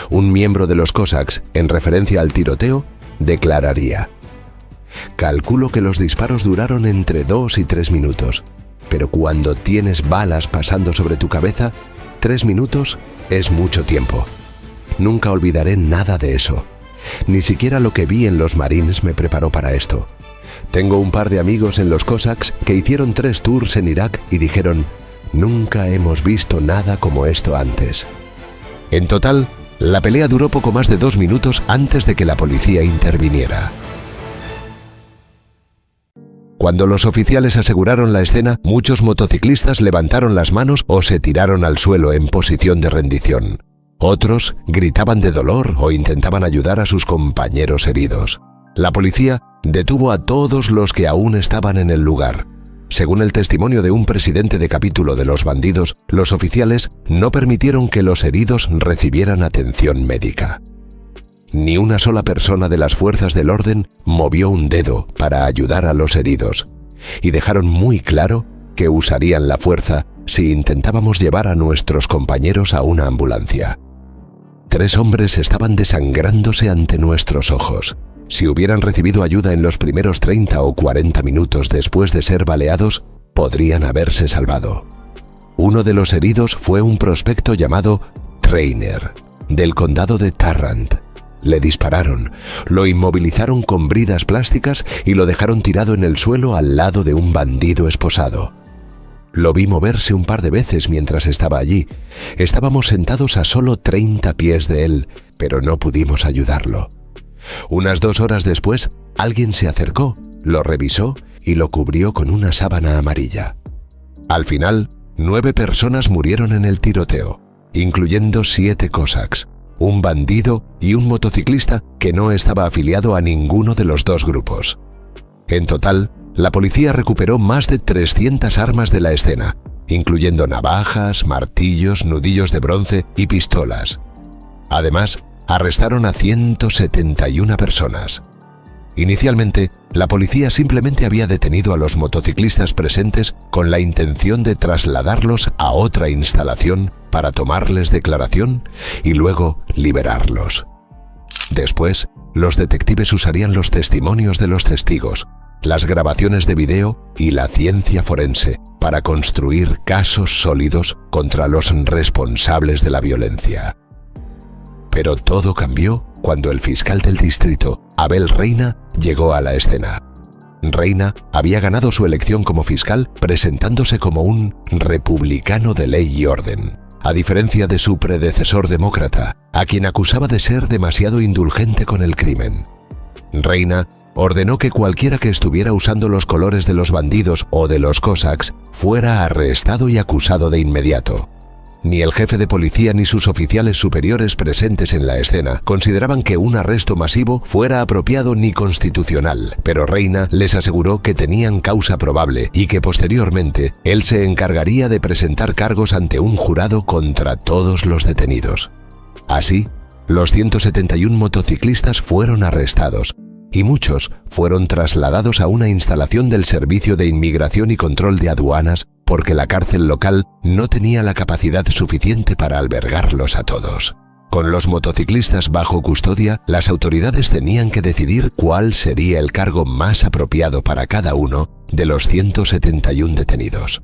Un miembro de los Cossacks, en referencia al tiroteo, declararía: «Calculo que los disparos duraron entre 2 y 3 minutos, pero cuando tienes balas pasando sobre tu cabeza, 3 minutos es mucho tiempo. Nunca olvidaré nada de eso. Ni siquiera lo que vi en los Marines me preparó para esto. Tengo un par de amigos en los Cossacks que hicieron 3 tours en Irak y dijeron: nunca hemos visto nada como esto antes». En total, la pelea duró poco más de 2 minutos antes de que la policía interviniera. Cuando los oficiales aseguraron la escena, muchos motociclistas levantaron las manos o se tiraron al suelo en posición de rendición. Otros gritaban de dolor o intentaban ayudar a sus compañeros heridos. La policía detuvo a todos los que aún estaban en el lugar. Según el testimonio de un presidente de capítulo de los bandidos, los oficiales no permitieron que los heridos recibieran atención médica. Ni una sola persona de las fuerzas del orden movió un dedo para ayudar a los heridos, y dejaron muy claro que usarían la fuerza si intentábamos llevar a nuestros compañeros a una ambulancia. 3 hombres estaban desangrándose ante nuestros ojos. Si hubieran recibido ayuda en los primeros 30 o 40 minutos después de ser baleados, podrían haberse salvado. Uno de los heridos fue un prospecto llamado Trainer, del condado de Tarrant. Le dispararon, lo inmovilizaron con bridas plásticas y lo dejaron tirado en el suelo al lado de un bandido esposado. Lo vi moverse un par de veces mientras estaba allí. Estábamos sentados a solo 30 pies de él, pero no pudimos ayudarlo. Unas 2 horas después, alguien se acercó, lo revisó y lo cubrió con una sábana amarilla. Al final, 9 personas murieron en el tiroteo, incluyendo 7 Cossacks, un bandido y un motociclista que no estaba afiliado a ninguno de los 2 grupos. En total, la policía recuperó más de 300 armas de la escena, incluyendo navajas, martillos, nudillos de bronce y pistolas. Además, arrestaron a 171 personas. Inicialmente, la policía simplemente había detenido a los motociclistas presentes con la intención de trasladarlos a otra instalación para tomarles declaración y luego liberarlos. Después, los detectives usarían los testimonios de los testigos, las grabaciones de video y la ciencia forense para construir casos sólidos contra los responsables de la violencia. Pero todo cambió cuando el fiscal del distrito, Abel Reina, llegó a la escena. Reina había ganado su elección como fiscal presentándose como un republicano de ley y orden, a diferencia de su predecesor demócrata, a quien acusaba de ser demasiado indulgente con el crimen. Reina ordenó que cualquiera que estuviera usando los colores de los bandidos o de los Cossacks fuera arrestado y acusado de inmediato. Ni el jefe de policía ni sus oficiales superiores presentes en la escena consideraban que un arresto masivo fuera apropiado ni constitucional, pero Reina les aseguró que tenían causa probable y que posteriormente él se encargaría de presentar cargos ante un jurado contra todos los detenidos. Así, los 171 motociclistas fueron arrestados y muchos fueron trasladados a una instalación del Servicio de Inmigración y Control de Aduanas porque la cárcel local no tenía la capacidad suficiente para albergarlos a todos. Con los motociclistas bajo custodia, las autoridades tenían que decidir cuál sería el cargo más apropiado para cada uno de los 171 detenidos.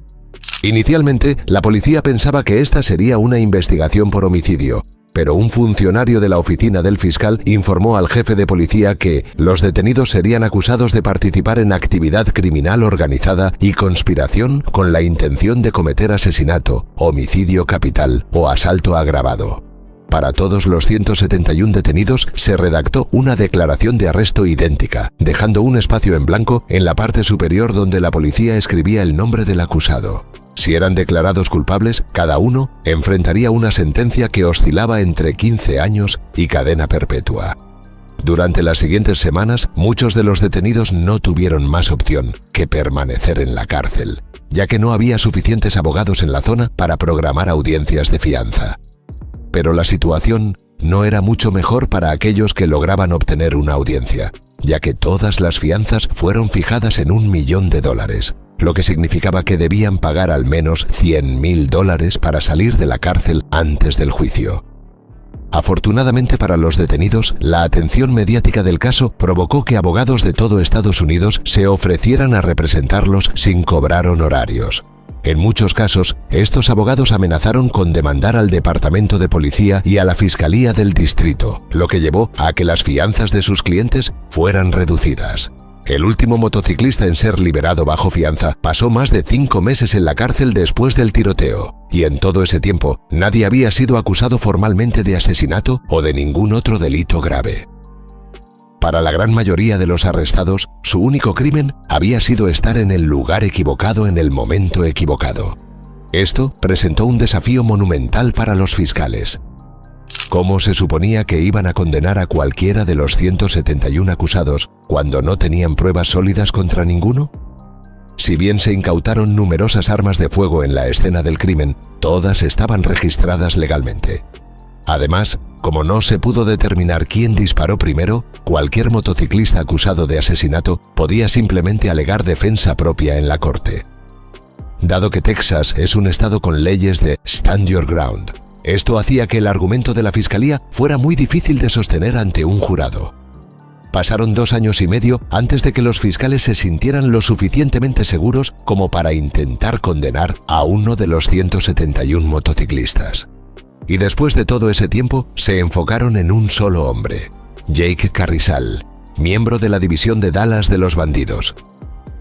Inicialmente, la policía pensaba que esta sería una investigación por homicidio, pero un funcionario de la oficina del fiscal informó al jefe de policía que los detenidos serían acusados de participar en actividad criminal organizada y conspiración con la intención de cometer asesinato, homicidio capital o asalto agravado. Para todos los 171 detenidos se redactó una declaración de arresto idéntica, dejando un espacio en blanco en la parte superior donde la policía escribía el nombre del acusado. Si eran declarados culpables, cada uno enfrentaría una sentencia que oscilaba entre 15 años y cadena perpetua. Durante las siguientes semanas, muchos de los detenidos no tuvieron más opción que permanecer en la cárcel, ya que no había suficientes abogados en la zona para programar audiencias de fianza. Pero la situación no era mucho mejor para aquellos que lograban obtener una audiencia, ya que todas las fianzas fueron fijadas en $1 millón, lo que significaba que debían pagar al menos $100.000 para salir de la cárcel antes del juicio. Afortunadamente para los detenidos, la atención mediática del caso provocó que abogados de todo Estados Unidos se ofrecieran a representarlos sin cobrar honorarios. En muchos casos, estos abogados amenazaron con demandar al Departamento de Policía y a la Fiscalía del Distrito, lo que llevó a que las fianzas de sus clientes fueran reducidas. El último motociclista en ser liberado bajo fianza pasó más de 5 meses en la cárcel después del tiroteo, y en todo ese tiempo nadie había sido acusado formalmente de asesinato o de ningún otro delito grave. Para la gran mayoría de los arrestados, su único crimen había sido estar en el lugar equivocado en el momento equivocado. Esto presentó un desafío monumental para los fiscales. ¿Cómo se suponía que iban a condenar a cualquiera de los 171 acusados cuando no tenían pruebas sólidas contra ninguno? Si bien se incautaron numerosas armas de fuego en la escena del crimen, todas estaban registradas legalmente. Además, como no se pudo determinar quién disparó primero, cualquier motociclista acusado de asesinato podía simplemente alegar defensa propia en la corte. Dado que Texas es un estado con leyes de stand your ground, esto hacía que el argumento de la fiscalía fuera muy difícil de sostener ante un jurado. Pasaron 2 años y medio antes de que los fiscales se sintieran lo suficientemente seguros como para intentar condenar a uno de los 171 motociclistas. Y después de todo ese tiempo, se enfocaron en un solo hombre, Jake Carrizal, miembro de la división de Dallas de los bandidos.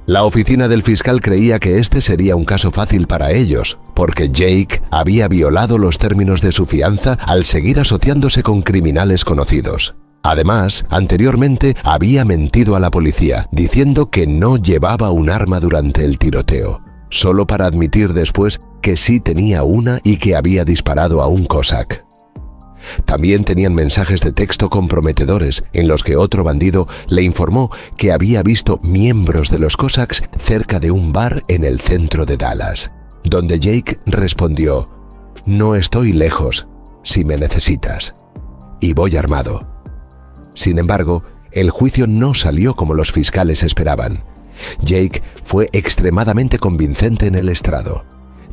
La oficina del fiscal creía que este sería un caso fácil para ellos, porque Jake había violado los términos de su fianza al seguir asociándose con criminales conocidos. Además, anteriormente había mentido a la policía, diciendo que no llevaba un arma durante el tiroteo, solo para admitir después que sí tenía una y que había disparado a un Cossack. También tenían mensajes de texto comprometedores en los que otro bandido le informó que había visto miembros de los Cossacks cerca de un bar en el centro de Dallas, donde Jake respondió: «No estoy lejos, si me necesitas, y voy armado». Sin embargo, el juicio no salió como los fiscales esperaban. Jake fue extremadamente convincente en el estrado.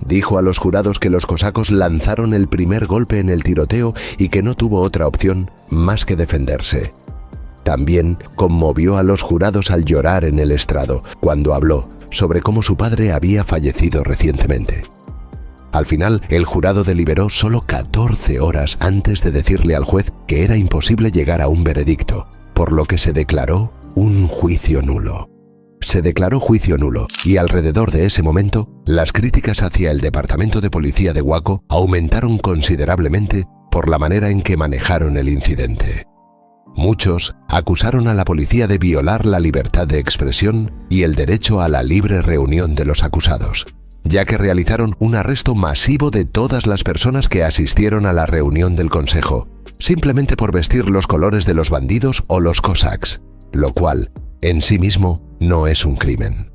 Dijo a los jurados que los cosacos lanzaron el primer golpe en el tiroteo y que no tuvo otra opción más que defenderse. También conmovió a los jurados al llorar en el estrado cuando habló sobre cómo su padre había fallecido recientemente. Al final, el jurado deliberó solo 14 horas antes de decirle al juez que era imposible llegar a un veredicto, por lo que se declaró un juicio nulo. Se declaró juicio nulo y alrededor de ese momento, las críticas hacia el Departamento de Policía de Waco aumentaron considerablemente por la manera en que manejaron el incidente. Muchos acusaron a la policía de violar la libertad de expresión y el derecho a la libre reunión de los acusados, ya que realizaron un arresto masivo de todas las personas que asistieron a la reunión del consejo, simplemente por vestir los colores de los bandidos o los Cossacks, lo cual, en sí mismo, no es un crimen.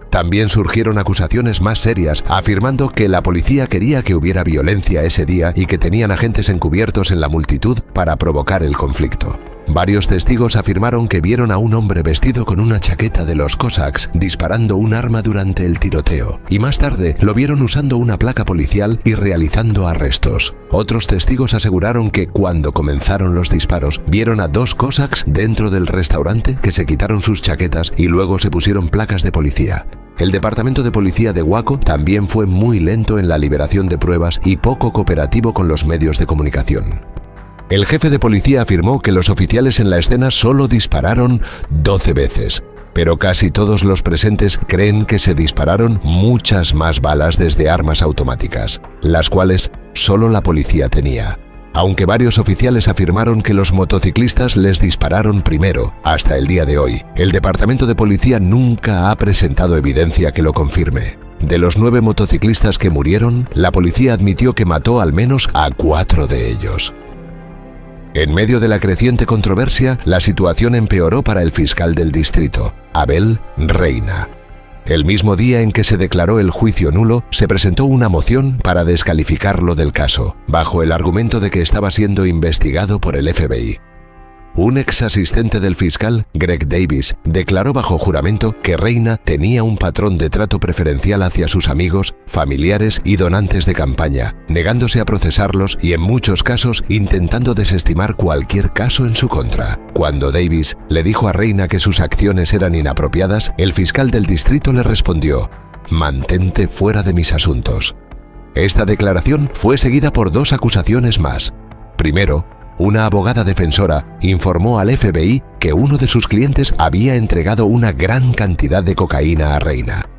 También surgieron acusaciones más serias, afirmando que la policía quería que hubiera violencia ese día y que tenían agentes encubiertos en la multitud para provocar el conflicto. Varios testigos afirmaron que vieron a un hombre vestido con una chaqueta de los Cossacks disparando un arma durante el tiroteo, y más tarde lo vieron usando una placa policial y realizando arrestos. Otros testigos aseguraron que cuando comenzaron los disparos vieron a 2 Cossacks dentro del restaurante que se quitaron sus chaquetas y luego se pusieron placas de policía. El Departamento de Policía de Waco también fue muy lento en la liberación de pruebas y poco cooperativo con los medios de comunicación. El jefe de policía afirmó que los oficiales en la escena solo dispararon 12 veces, pero casi todos los presentes creen que se dispararon muchas más balas desde armas automáticas, las cuales solo la policía tenía. Aunque varios oficiales afirmaron que los motociclistas les dispararon primero, hasta el día de hoy, el Departamento de Policía nunca ha presentado evidencia que lo confirme. De los 9 motociclistas que murieron, la policía admitió que mató al menos a 4 de ellos. En medio de la creciente controversia, la situación empeoró para el fiscal del distrito, Abel Reina. El mismo día en que se declaró el juicio nulo, se presentó una moción para descalificarlo del caso, bajo el argumento de que estaba siendo investigado por el FBI. Un ex asistente del fiscal, Greg Davis, declaró bajo juramento que Reina tenía un patrón de trato preferencial hacia sus amigos, familiares y donantes de campaña, negándose a procesarlos y en muchos casos intentando desestimar cualquier caso en su contra. Cuando Davis le dijo a Reina que sus acciones eran inapropiadas, el fiscal del distrito le respondió: «Mantente fuera de mis asuntos». Esta declaración fue seguida por 2 acusaciones más. Primero, una abogada defensora informó al FBI que uno de sus clientes había entregado una gran cantidad de cocaína a Reina.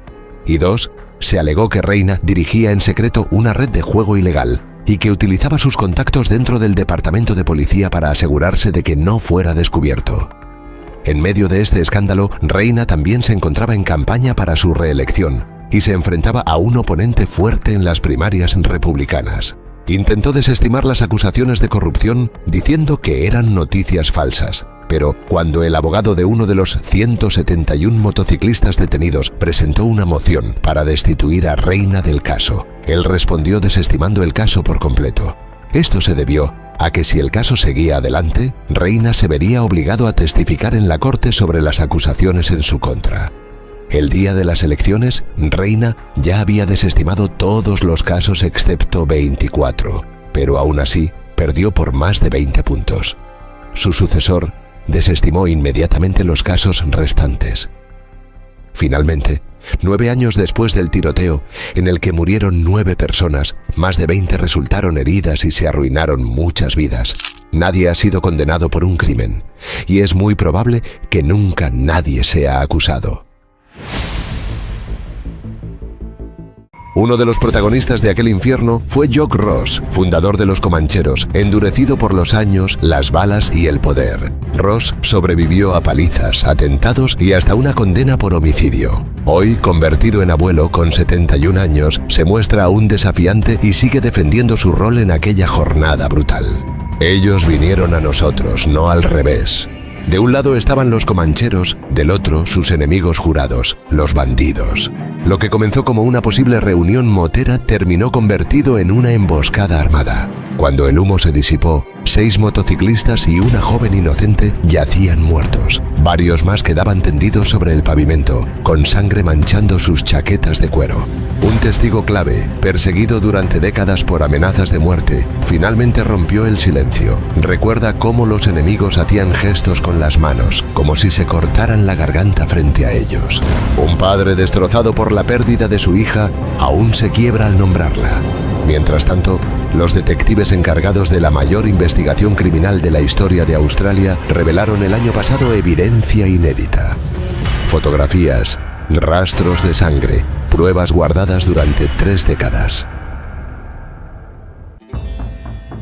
Y 2, se alegó que Reina dirigía en secreto una red de juego ilegal y que utilizaba sus contactos dentro del departamento de policía para asegurarse de que no fuera descubierto. En medio de este escándalo, Reina también se encontraba en campaña para su reelección y se enfrentaba a un oponente fuerte en las primarias republicanas. Intentó desestimar las acusaciones de corrupción diciendo que eran noticias falsas, pero cuando el abogado de uno de los 171 motociclistas detenidos presentó una moción para destituir a Reina del caso, él respondió desestimando el caso por completo. Esto se debió a que si el caso seguía adelante, Reina se vería obligado a testificar en la corte sobre las acusaciones en su contra. El día de las elecciones, Reina ya había desestimado todos los casos excepto 24, pero aún así perdió por más de 20 puntos. Su sucesor desestimó inmediatamente los casos restantes. Finalmente, 9 años después del tiroteo, en el que murieron 9 personas, más de 20 resultaron heridas y se arruinaron muchas vidas. Nadie ha sido condenado por un crimen, y es muy probable que nunca nadie sea acusado. Uno de los protagonistas de aquel infierno fue Jock Ross, fundador de los Comancheros, endurecido por los años, las balas y el poder. Ross sobrevivió a palizas, atentados y hasta una condena por homicidio. Hoy, convertido en abuelo con 71 años, se muestra aún desafiante y sigue defendiendo su rol en aquella jornada brutal. Ellos vinieron a nosotros, no al revés. De un lado estaban los Comancheros, del otro sus enemigos jurados, los bandidos. Lo que comenzó como una posible reunión motera terminó convertido en una emboscada armada. Cuando el humo se disipó, 6 motociclistas y una joven inocente yacían muertos. Varios más quedaban tendidos sobre el pavimento, con sangre manchando sus chaquetas de cuero. Un testigo clave, perseguido durante décadas por amenazas de muerte, finalmente rompió el silencio. Recuerda cómo los enemigos hacían gestos con las manos, como si se cortaran la garganta frente a ellos. Un padre destrozado por la pérdida de su hija aún se quiebra al nombrarla. Mientras tanto, los detectives encargados de la mayor investigación criminal de la historia de Australia revelaron el año pasado evidencia inédita. Fotografías, rastros de sangre, pruebas guardadas durante 3 décadas.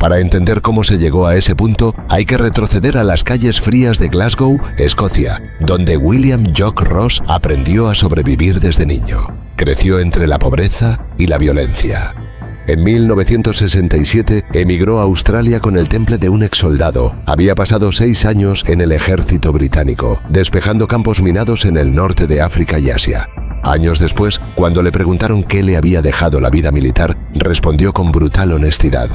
Para entender cómo se llegó a ese punto, hay que retroceder a las calles frías de Glasgow, Escocia, donde William Jock Ross aprendió a sobrevivir desde niño. Creció entre la pobreza y la violencia. En 1967 emigró a Australia con el temple de un exsoldado. Había pasado 6 años en el ejército británico, despejando campos minados en el norte de África y Asia. Años después, cuando le preguntaron qué le había dejado la vida militar, respondió con brutal honestidad: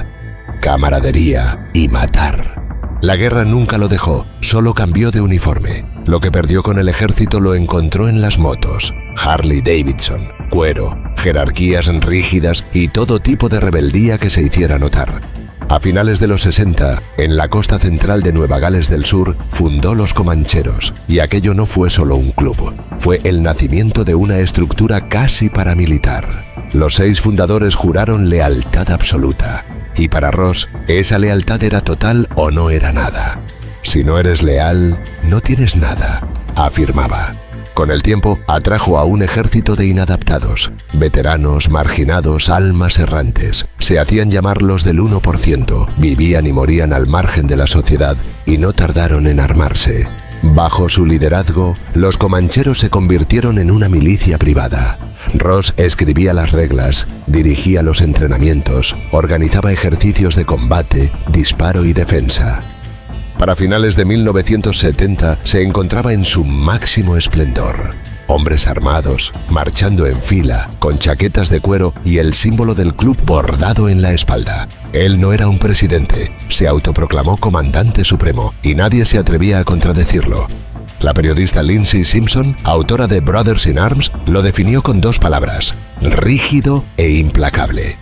camaradería y matar. La guerra nunca lo dejó, solo cambió de uniforme. Lo que perdió con el ejército lo encontró en las motos, Harley Davidson, cuero, jerarquías rígidas y todo tipo de rebeldía que se hiciera notar. A finales de los 60, en la costa central de Nueva Gales del Sur, fundó los Comancheros, y aquello no fue solo un club, fue el nacimiento de una estructura casi paramilitar. Los 6 fundadores juraron lealtad absoluta, y para Ross, esa lealtad era total o no era nada. Si no eres leal, no tienes nada, afirmaba. Con el tiempo, atrajo a un ejército de inadaptados, veteranos, marginados, almas errantes. Se hacían llamar los del 1%, vivían y morían al margen de la sociedad y no tardaron en armarse. Bajo su liderazgo, los Comancheros se convirtieron en una milicia privada. Ross escribía las reglas, dirigía los entrenamientos, organizaba ejercicios de combate, disparo y defensa. Para finales de 1970 se encontraba en su máximo esplendor. Hombres armados, marchando en fila, con chaquetas de cuero y el símbolo del club bordado en la espalda. Él no era un presidente, se autoproclamó comandante supremo y nadie se atrevía a contradecirlo. La periodista Lindsay Simpson, autora de Brothers in Arms, lo definió con 2 palabras: rígido e implacable.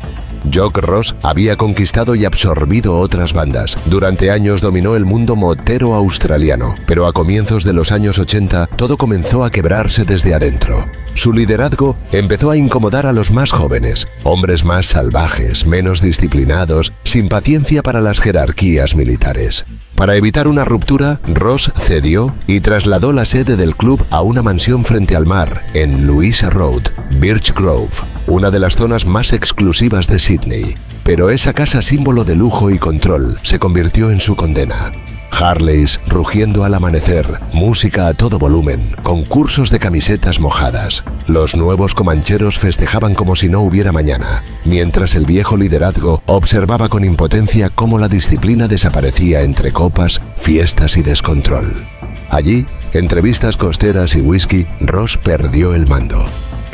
Jock Ross había conquistado y absorbido otras bandas. Durante años dominó el mundo motero australiano, pero a comienzos de los años 80 todo comenzó a quebrarse desde adentro. Su liderazgo empezó a incomodar a los más jóvenes, hombres más salvajes, menos disciplinados, sin paciencia para las jerarquías militares. Para evitar una ruptura, Ross cedió y trasladó la sede del club a una mansión frente al mar, en Louisa Road, Birch Grove, una de las zonas más exclusivas de Sydney. Pero esa casa símbolo de lujo y control se convirtió en su condena. Harleys rugiendo al amanecer, música a todo volumen, concursos de camisetas mojadas. Los nuevos comancheros festejaban como si no hubiera mañana, mientras el viejo liderazgo observaba con impotencia cómo la disciplina desaparecía entre copas, fiestas y descontrol. Allí, entre vistas costeras y whisky, Ross perdió el mando.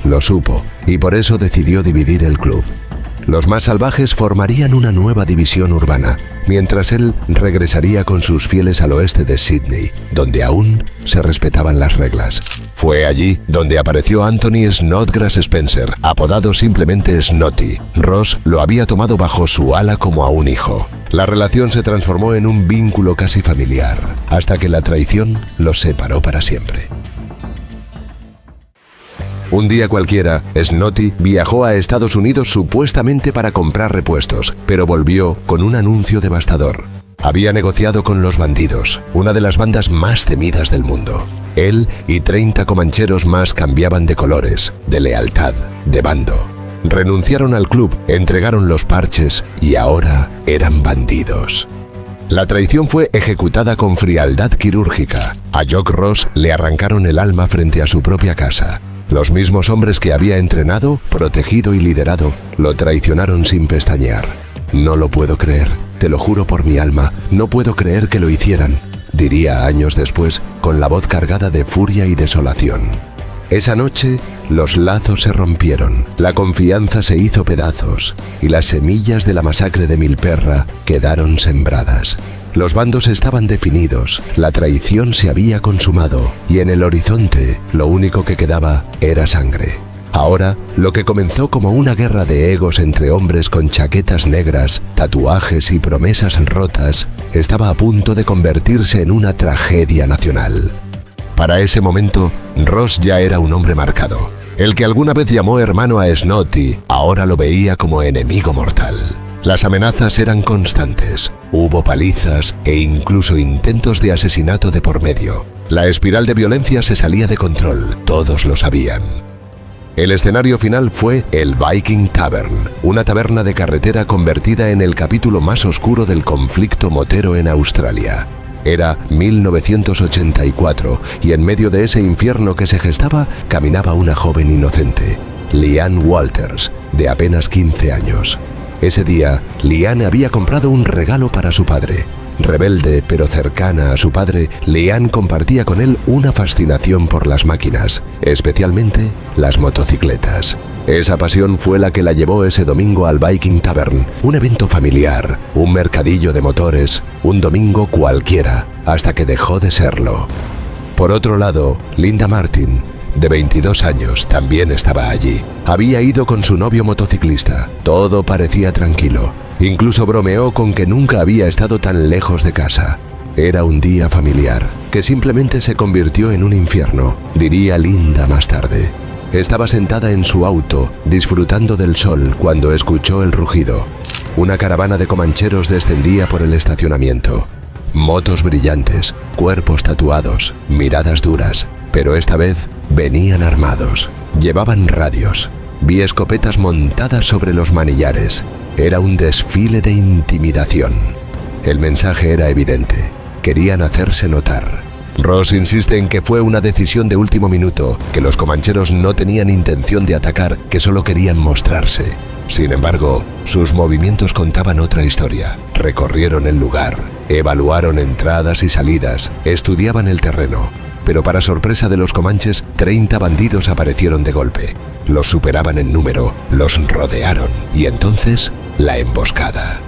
Lo supo y por eso decidió dividir el club. Los más salvajes formarían una nueva división urbana, mientras él regresaría con sus fieles al oeste de Sydney, donde aún se respetaban las reglas. Fue allí donde apareció Anthony Snodgrass Spencer, apodado simplemente Snotty. Ross lo había tomado bajo su ala como a un hijo. La relación se transformó en un vínculo casi familiar, hasta que la traición los separó para siempre. Un día cualquiera, Snotty viajó a Estados Unidos supuestamente para comprar repuestos, pero volvió con un anuncio devastador. Había negociado con los bandidos, una de las bandas más temidas del mundo. Él y 30 comancheros más cambiaban de colores, de lealtad, de bando. Renunciaron al club, entregaron los parches y ahora eran bandidos. La traición fue ejecutada con frialdad quirúrgica. A Jock Ross le arrancaron el alma frente a su propia casa. Los mismos hombres que había entrenado, protegido y liderado, lo traicionaron sin pestañear. No lo puedo creer, te lo juro por mi alma, no puedo creer que lo hicieran, diría años después, con la voz cargada de furia y desolación. Esa noche, los lazos se rompieron, la confianza se hizo pedazos y las semillas de la masacre de Milperra quedaron sembradas. Los bandos estaban definidos, la traición se había consumado y en el horizonte lo único que quedaba era sangre. Ahora, lo que comenzó como una guerra de egos entre hombres con chaquetas negras, tatuajes y promesas rotas, estaba a punto de convertirse en una tragedia nacional. Para ese momento, Ross ya era un hombre marcado. El que alguna vez llamó hermano a Snotty, ahora lo veía como enemigo mortal. Las amenazas eran constantes, hubo palizas e incluso intentos de asesinato de por medio. La espiral de violencia se salía de control, todos lo sabían. El escenario final fue el Viking Tavern, una taberna de carretera convertida en el capítulo más oscuro del conflicto motero en Australia. Era 1984 y en medio de ese infierno que se gestaba caminaba una joven inocente, Leanne Walters, de apenas 15 años. Ese día, Leanne había comprado un regalo para su padre. Rebelde pero cercana a su padre, Leanne compartía con él una fascinación por las máquinas, especialmente las motocicletas. Esa pasión fue la que la llevó ese domingo al Viking Tavern, un evento familiar, un mercadillo de motores, un domingo cualquiera, hasta que dejó de serlo. Por otro lado, Linda Martin, de 22 años, también estaba allí. Había ido con su novio motociclista. Todo parecía tranquilo. Incluso bromeó con que nunca había estado tan lejos de casa. Era un día familiar, que simplemente se convirtió en un infierno, diría Linda más tarde. Estaba sentada en su auto, disfrutando del sol cuando escuchó el rugido. Una caravana de comancheros descendía por el estacionamiento. Motos brillantes, cuerpos tatuados, miradas duras. Pero esta vez venían armados. Llevaban radios. Vi escopetas montadas sobre los manillares. Era un desfile de intimidación. El mensaje era evidente. Querían hacerse notar. Ross insiste en que fue una decisión de último minuto, que los comancheros no tenían intención de atacar, que solo querían mostrarse. Sin embargo, sus movimientos contaban otra historia. Recorrieron el lugar, evaluaron entradas y salidas, estudiaban el terreno. Pero para sorpresa de los comanches, 30 bandidos aparecieron de golpe. Los superaban en número, los rodearon y entonces, la emboscada.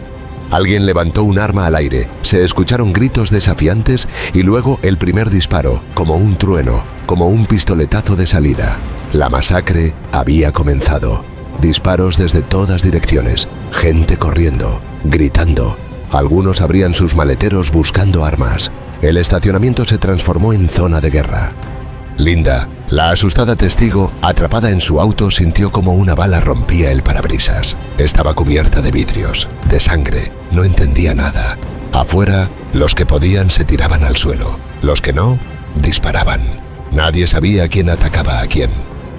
Alguien levantó un arma al aire, se escucharon gritos desafiantes y luego el primer disparo, como un trueno, como un pistoletazo de salida. La masacre había comenzado. Disparos desde todas direcciones, gente corriendo, gritando. Algunos abrían sus maleteros buscando armas. El estacionamiento se transformó en zona de guerra. Linda, la asustada testigo, atrapada en su auto, sintió como una bala rompía el parabrisas. Estaba cubierta de vidrios, de sangre, no entendía nada. Afuera, los que podían se tiraban al suelo, los que no, disparaban. Nadie sabía quién atacaba a quién.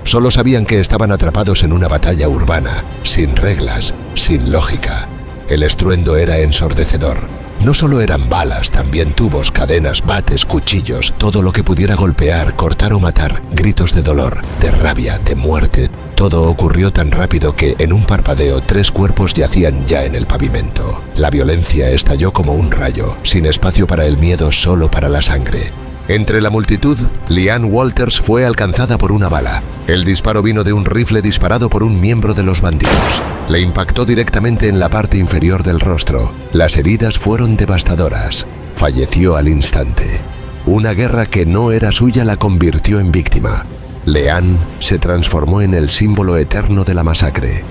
Solo sabían que estaban atrapados en una batalla urbana, sin reglas, sin lógica. El estruendo era ensordecedor. No solo eran balas, también tubos, cadenas, bates, cuchillos, todo lo que pudiera golpear, cortar o matar, gritos de dolor, de rabia, de muerte. Todo ocurrió tan rápido que, en un parpadeo, 3 cuerpos yacían ya en el pavimento. La violencia estalló como un rayo, sin espacio para el miedo, solo para la sangre. Entre la multitud, Leanne Walters fue alcanzada por una bala. El disparo vino de un rifle disparado por un miembro de los bandidos. Le impactó directamente en la parte inferior del rostro. Las heridas fueron devastadoras. Falleció al instante. Una guerra que no era suya la convirtió en víctima. Leanne se transformó en el símbolo eterno de la masacre.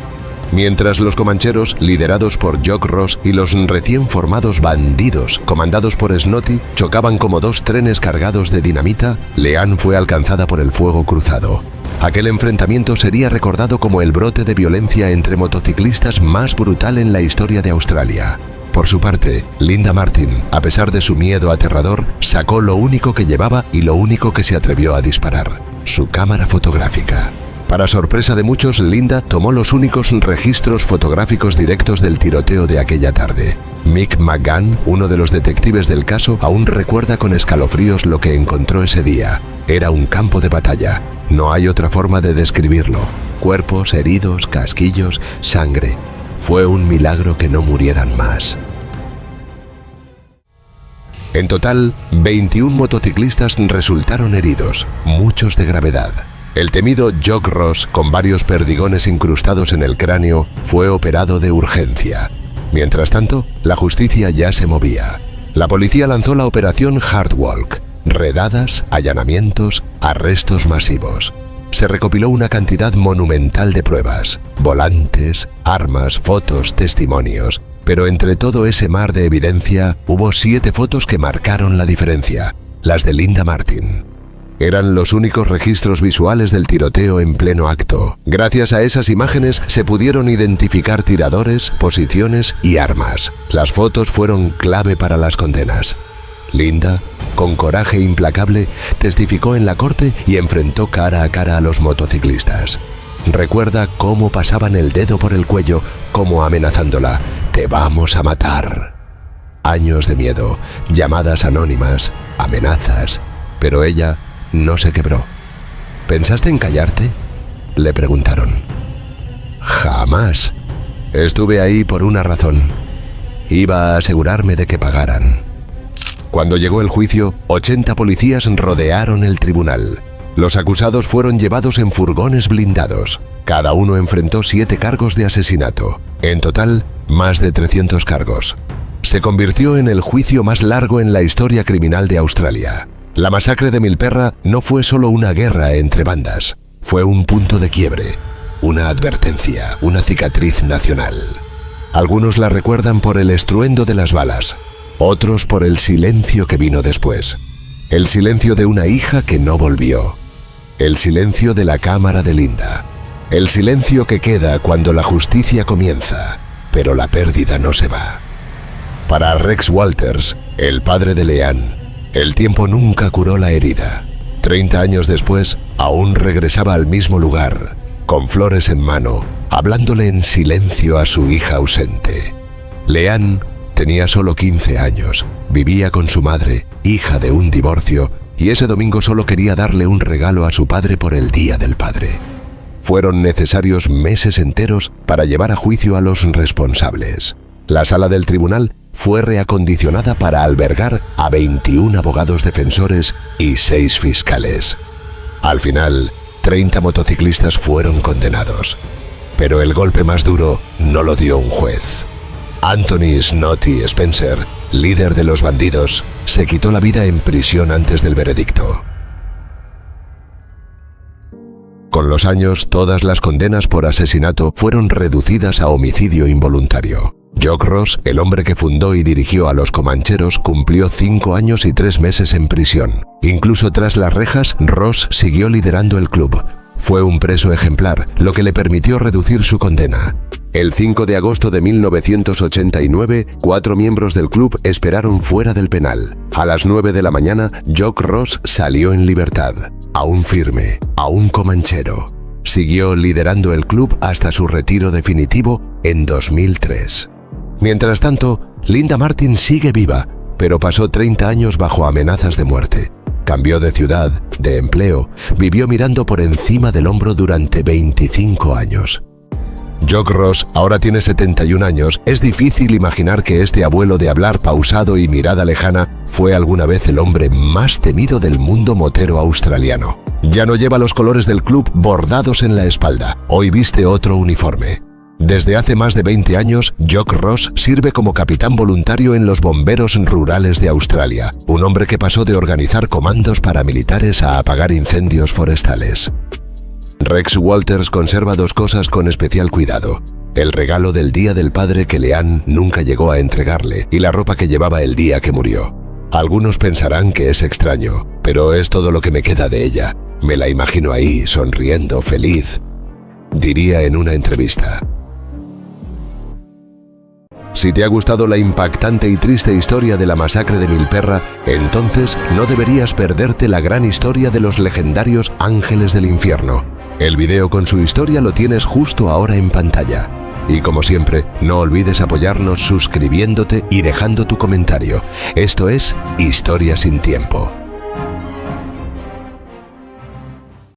Mientras los comancheros, liderados por Jock Ross, y los recién formados bandidos, comandados por Snotty, chocaban como 2 trenes cargados de dinamita, Leanne fue alcanzada por el fuego cruzado. Aquel enfrentamiento sería recordado como el brote de violencia entre motociclistas más brutal en la historia de Australia. Por su parte, Linda Martin, a pesar de su miedo aterrador, sacó lo único que llevaba y lo único que se atrevió a disparar: su cámara fotográfica. Para sorpresa de muchos, Linda tomó los únicos registros fotográficos directos del tiroteo de aquella tarde. Mick McGann, uno de los detectives del caso, aún recuerda con escalofríos lo que encontró ese día. Era un campo de batalla. No hay otra forma de describirlo. Cuerpos, heridos, casquillos, sangre. Fue un milagro que no murieran más. En total, 21 motociclistas resultaron heridos, muchos de gravedad. El temido Jock Ross, con varios perdigones incrustados en el cráneo, fue operado de urgencia. Mientras tanto, la justicia ya se movía. La policía lanzó la operación Hardwalk. Redadas, allanamientos, arrestos masivos. Se recopiló una cantidad monumental de pruebas: volantes, armas, fotos, testimonios. Pero entre todo ese mar de evidencia, hubo 7 fotos que marcaron la diferencia: las de Linda Martin. Eran los únicos registros visuales del tiroteo en pleno acto. Gracias a esas imágenes se pudieron identificar tiradores, posiciones y armas. Las fotos fueron clave para las condenas. Linda, con coraje implacable, testificó en la corte y enfrentó cara a cara a los motociclistas. Recuerda cómo pasaban el dedo por el cuello, como amenazándola: «Te vamos a matar». Años de miedo, llamadas anónimas, amenazas, pero ella no se quebró. ¿Pensaste en callarte?, le preguntaron. Jamás. Estuve ahí por una razón. Iba a asegurarme de que pagaran. Cuando llegó el juicio, 80 policías rodearon el tribunal. Los acusados fueron llevados en furgones blindados. Cada uno enfrentó 7 cargos de asesinato. En total, más de 300 cargos. Se convirtió en el juicio más largo en la historia criminal de Australia. La masacre de Milperra no fue solo una guerra entre bandas. Fue un punto de quiebre, una advertencia, una cicatriz nacional. Algunos la recuerdan por el estruendo de las balas, otros por el silencio que vino después. El silencio de una hija que no volvió. El silencio de la cámara de Linda. El silencio que queda cuando la justicia comienza, pero la pérdida no se va. Para Rex Walters, el padre de Leanne, el tiempo nunca curó la herida. 30 años después, aún regresaba al mismo lugar, con flores en mano, hablándole en silencio a su hija ausente. Leanne tenía solo 15 años, vivía con su madre, hija de un divorcio, y ese domingo solo quería darle un regalo a su padre por el Día del Padre. Fueron necesarios meses enteros para llevar a juicio a los responsables. La sala del tribunal fue reacondicionada para albergar a 21 abogados defensores y 6 fiscales. Al final, 30 motociclistas fueron condenados. Pero el golpe más duro no lo dio un juez. Anthony Snotty Spencer, líder de los bandidos, se quitó la vida en prisión antes del veredicto. Con los años, todas las condenas por asesinato fueron reducidas a homicidio involuntario. Jock Ross, el hombre que fundó y dirigió a los Comancheros, cumplió 5 años y 3 meses en prisión. Incluso tras las rejas, Ross siguió liderando el club. Fue un preso ejemplar, lo que le permitió reducir su condena. El 5 de agosto de 1989, 4 miembros del club esperaron fuera del penal. A las 9 de la mañana, Jock Ross salió en libertad. Aún firme, aún comanchero. Siguió liderando el club hasta su retiro definitivo en 2003. Mientras tanto, Linda Martin sigue viva, pero pasó 30 años bajo amenazas de muerte. Cambió de ciudad, de empleo, vivió mirando por encima del hombro durante 25 años. Jock Ross ahora tiene 71 años. Es difícil imaginar que este abuelo de hablar pausado y mirada lejana fue alguna vez el hombre más temido del mundo motero australiano. Ya no lleva los colores del club bordados en la espalda. Hoy viste otro uniforme. Desde hace más de 20 años, Jock Ross sirve como capitán voluntario en los bomberos rurales de Australia, un hombre que pasó de organizar comandos paramilitares a apagar incendios forestales. Rex Walters conserva 2 cosas con especial cuidado: el regalo del Día del Padre que Leanne nunca llegó a entregarle y la ropa que llevaba el día que murió. Algunos pensarán que es extraño, pero es todo lo que me queda de ella. Me la imagino ahí, sonriendo, feliz. Diría en una entrevista: si te ha gustado la impactante y triste historia de la masacre de Milperra, entonces no deberías perderte la gran historia de los legendarios Ángeles del Infierno. El video con su historia lo tienes justo ahora en pantalla. Y como siempre, no olvides apoyarnos suscribiéndote y dejando tu comentario. Esto es Historia sin Tiempo.